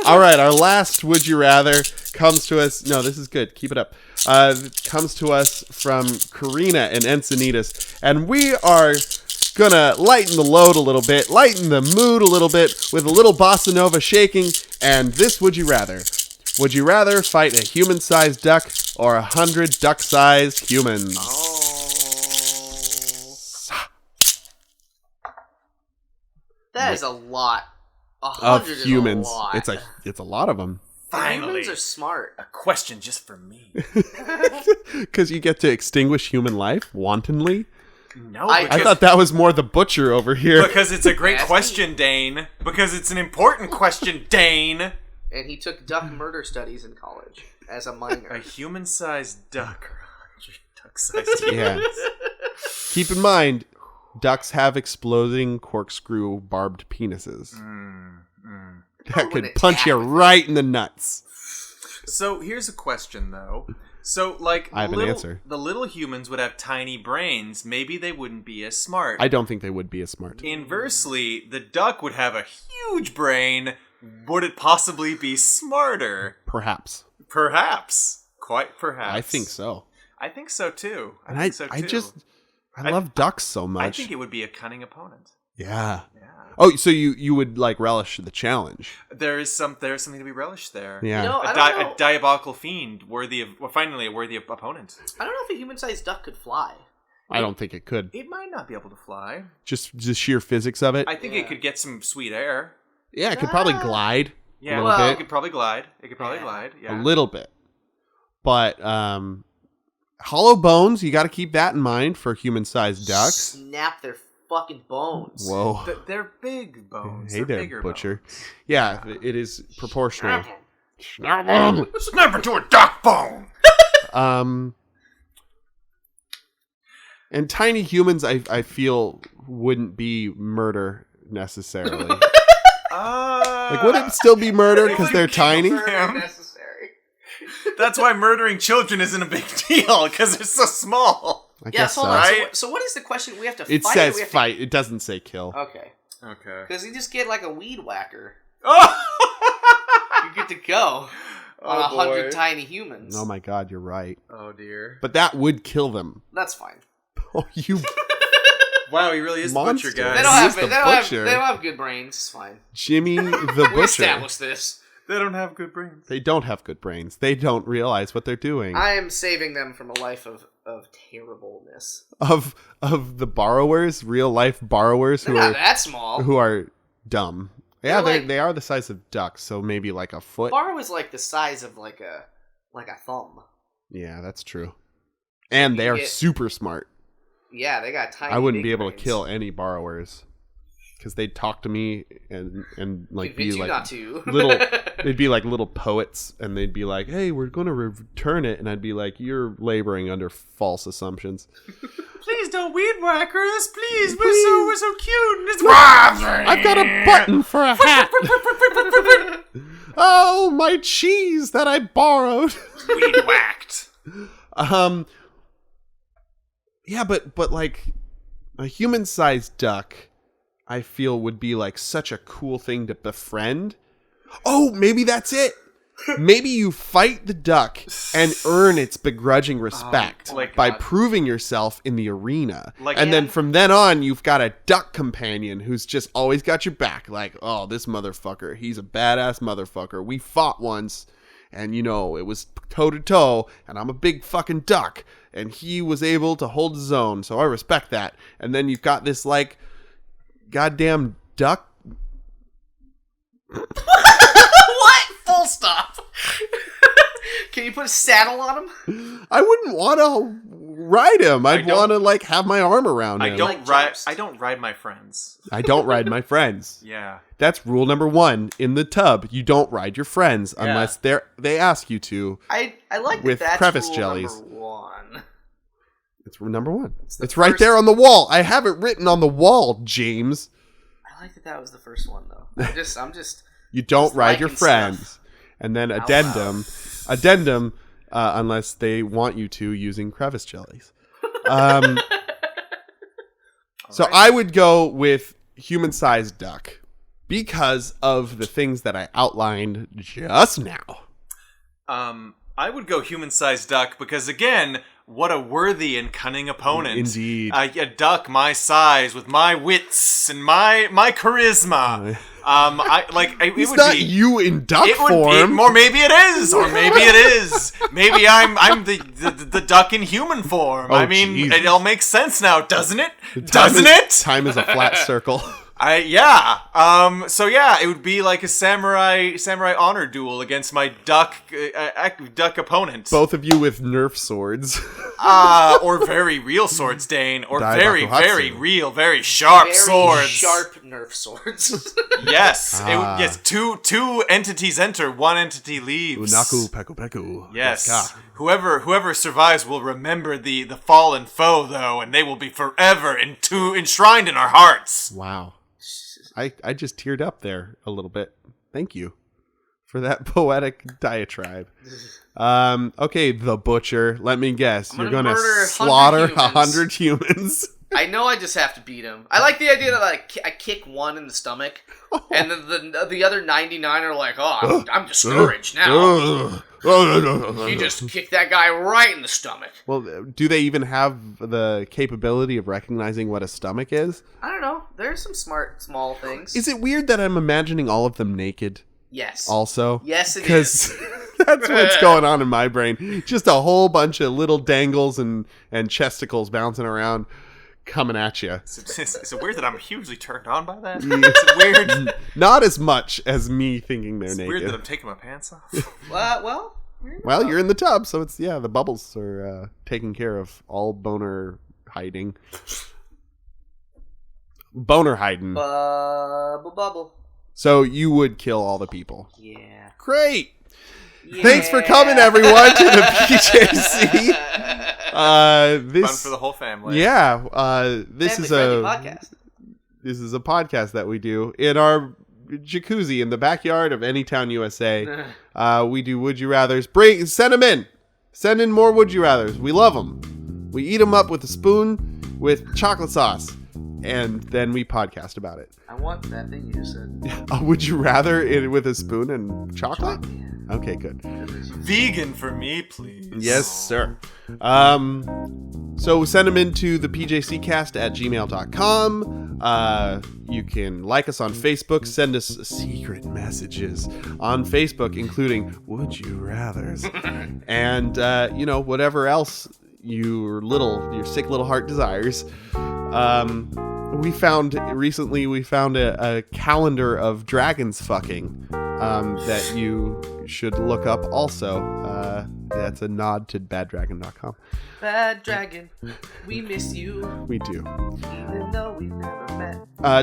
All right, our last Would You Rather comes to us. No, this is good. Keep it up. Comes to us from Karina and Encinitas. And we are going to lighten the load a little bit, lighten the mood a little bit with a little bossa nova shaking. And this Would You Rather. Would you rather fight a human-sized duck or 100 duck-sized humans? That is a lot. Of 100 humans. is a lot. It's a lot of them. Finally, Humans are smart. a question just for me. Because you get to extinguish human life wantonly. No, I thought that was more the butcher over here. because it's a great Ask question, Dane. Because it's an important question, Dane. And he took duck murder studies in college as a minor. A human-sized duck or 100 duck-sized humans. Yeah. Keep in mind, ducks have exploding corkscrew barbed penises that When could it punch you happens. right in the nuts. So here's a question, though. So, I have an answer. The little humans would have tiny brains. Maybe they wouldn't be as smart. I don't think they would be as smart. Inversely, the duck would have a huge brain. Would it possibly be smarter? Perhaps. Perhaps. Quite perhaps. I think so. I think so, too. And think so, too. I love ducks so much. I think it would be a cunning opponent. Yeah. Yeah. Oh, so you would like relish the challenge? There's something to be relished there. Yeah. You know, I A, don't know. a diabolical fiend, finally a worthy opponent. I don't know if a human-sized duck could fly. I don't think it could. It might not be able to fly. Just the sheer physics of it. I think it could get some sweet air. Yeah, it could probably glide Yeah, a little well, it bit. could probably glide. Yeah. A little bit. But hollow bones, you got to keep that in mind for human-sized ducks. Snap their fucking bones. Whoa. They're big bones. Hey They're there, bigger butcher. bones. Yeah, it is proportional. Snap into a duck bone. And tiny humans, I feel, wouldn't be murder necessarily. Like, would it still be murder because they're tiny? Murder necessary. That's why murdering children isn't a big deal, because they're so small. I Yeah, guess hold so. on. Right? So what is the question? We have to It fight? says or we have fight. It doesn't say kill. To... Okay. Okay. Because you just get like a weed whacker. Oh! You get to go on Oh, 100 boy. tiny humans. Oh my god, you're right. Oh, dear. But that would kill them. That's fine. Oh, you Wow, he really is the Monster. butcher, guys. They don't have He's the they don't have butcher. they don't have good brains. It's fine. Jimmy the We Butcher. established this. They don't have good brains. They don't have good brains. They don't realize what they're doing. I am saving them from a life of terribleness. Of the borrowers, real life borrowers They're who not are that small. who are dumb. Yeah, They're like- they are the size of ducks, so maybe like a foot. Bar was like the size of like a thumb. Yeah, that's true. And they You are get- super smart. Yeah, they got tiny. I wouldn't big be able to brains. kill any borrowers because they'd talk to me and like Convince be you like not to. little. They'd be like little poets, and they'd be like, "Hey, we're going to return it," and I'd be like, "You're laboring under false assumptions." Please don't weed whacker us, please. We're so cute. It's I've got a button for a hat. Oh, my cheese that I borrowed. weed whacked. Yeah, but like a human-sized duck, I feel would be like such a cool thing to befriend. Oh, maybe that's it. Maybe you fight the duck and earn its begrudging respect like by God. proving yourself in the arena. Like- and then from then on, you've got a duck companion who's just always got your back. Like, oh, this motherfucker, he's a badass motherfucker. We fought once, and you know, it was toe to toe, and I'm a big fucking duck, and he was able to hold his own, so I respect that. And then you've got this, like, goddamn duck. What? Full stop. Can you put a saddle on him? I wouldn't want to ride him. I'd don't- want to like have my arm around him. I don't Like ride. jumps. I don't ride my friends. I don't ride my friends. Yeah. That's rule number 1 in the tub. You don't ride your friends unless they ask you to. I like With that that's crevice rule jellies. Number 1. It's rule number 1. the It's right first- there on the wall. I have it written on the wall, James. I like that was the first one though. I'm just. You don't Just ride your liking friends. stuff. And then Out addendum, unless they want you to using crevice jellies. So I would go with human-sized duck because of the things that I outlined just now. I would go human-sized duck because, again, what a worthy and cunning opponent. Indeed. A duck my size with my wits and my charisma. It He's would not be you in duck it would form. be, or maybe it is, or maybe it is. Maybe I'm the duck in human form. Oh, I mean, Jesus. it all makes sense now, doesn't it? Time Doesn't is- it? Time is a flat circle. So it would be like a samurai honor duel against my duck opponent. Both of you with Nerf swords. Or very real swords, Dane, or Dai very, Bakuhatsu. very real, very sharp Very swords. sharp Nerf swords. Yes, Ah. two entities enter, one entity leaves. Unaku peku peku. Yes. Deska. Whoever survives will remember the fallen foe, though, and they will be forever enshrined in our hearts. Wow. I just teared up there a little bit. Thank you for that poetic diatribe. Okay, the butcher. Let me guess. I'm You're gonna gonna murder 100 slaughter humans. 100 humans. I know I just have to beat him. I like the idea that I kick one in the stomach, and then the other 99 are like, oh, I'm discouraged now. You just kick that guy right in the stomach. Well, do they even have the capability of recognizing what a stomach is? I don't know. There's some smart, small things. Is it weird that I'm imagining all of them naked Yes. also? Yes, it Because is. that's what's going on in my brain. Just a whole bunch of little dangles and chesticles bouncing around coming at you. Is it weird that I'm hugely turned on by that? Yeah. It's weird. Not as much as me thinking they're It's naked. weird that I'm taking my pants off. Well. Well, you're in the tub, so it's, the bubbles are taking care of all boner hiding. Boner hiding. Bubble. So you would kill all the people. Yeah. Great. Thanks for coming, everyone, to the PJC. This Fun for the whole family. Yeah. This is Family-friendly podcast. This is a podcast that we do in our jacuzzi in the backyard of Anytown, USA. We do Would You Rathers. Send them in. Send in more Would You Rathers. We love them. We eat them up with a spoon with chocolate sauce, and then we podcast about it. I want that thing you just said. Would you rather it with a spoon and chocolate? Okay, good. Vegan for me, please. Yes, sir. So send them into the pjccast@gmail.com. You can like us on Facebook. Send us secret messages on Facebook, including Would You Rathers. And, whatever else your sick little heart desires. We found a calendar of dragons fucking that you should look up also. That's a nod to baddragon.com. Bad Dragon, we miss you. We do. Even though we've never met.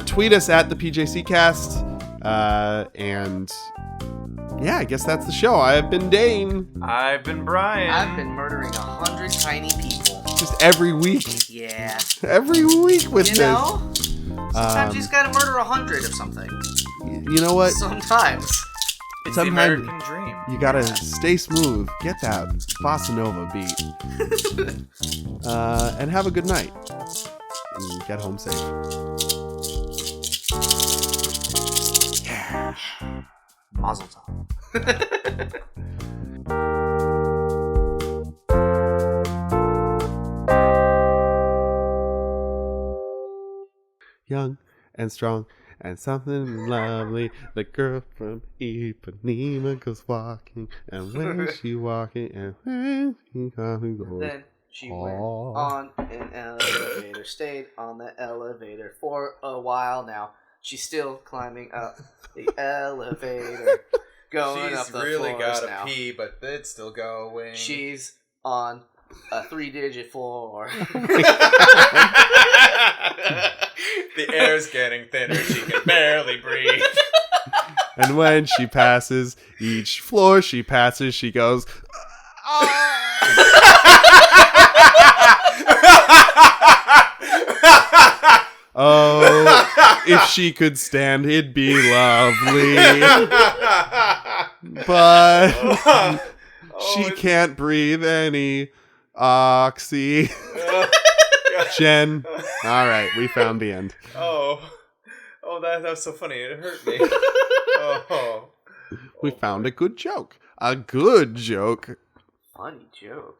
Tweet us at the PJCcast. And yeah, I guess that's the show. I've been Dane. I've been Brian. I've been murdering 100 tiny people. Just every week. Yeah. Every week with this. Sometimes you just gotta murder 100 of something. You know what? Sometimes. It's the Sometimes American dream. you gotta stay smooth. Get that bossa nova beat. And have a good night. And get home safe. Yeah. Mazel tov. Young and strong and something lovely. The girl from Ipanema goes walking, and when she walking, and when she comes, goes. Then she went on an elevator, stayed on the elevator for a while now. She's still climbing up the elevator, going up She's the really floors gotta now. pee, but it's still going. She's on a 3-digit floor. The air's getting thinner. She can barely breathe. And when she passes each floor she passes, she goes, oh, if she could stand, it'd be lovely. But she can't breathe any oxygen. All right, we found the end. Oh, that was so funny. It hurt me. Oh. We found a good joke. A good joke. Funny joke.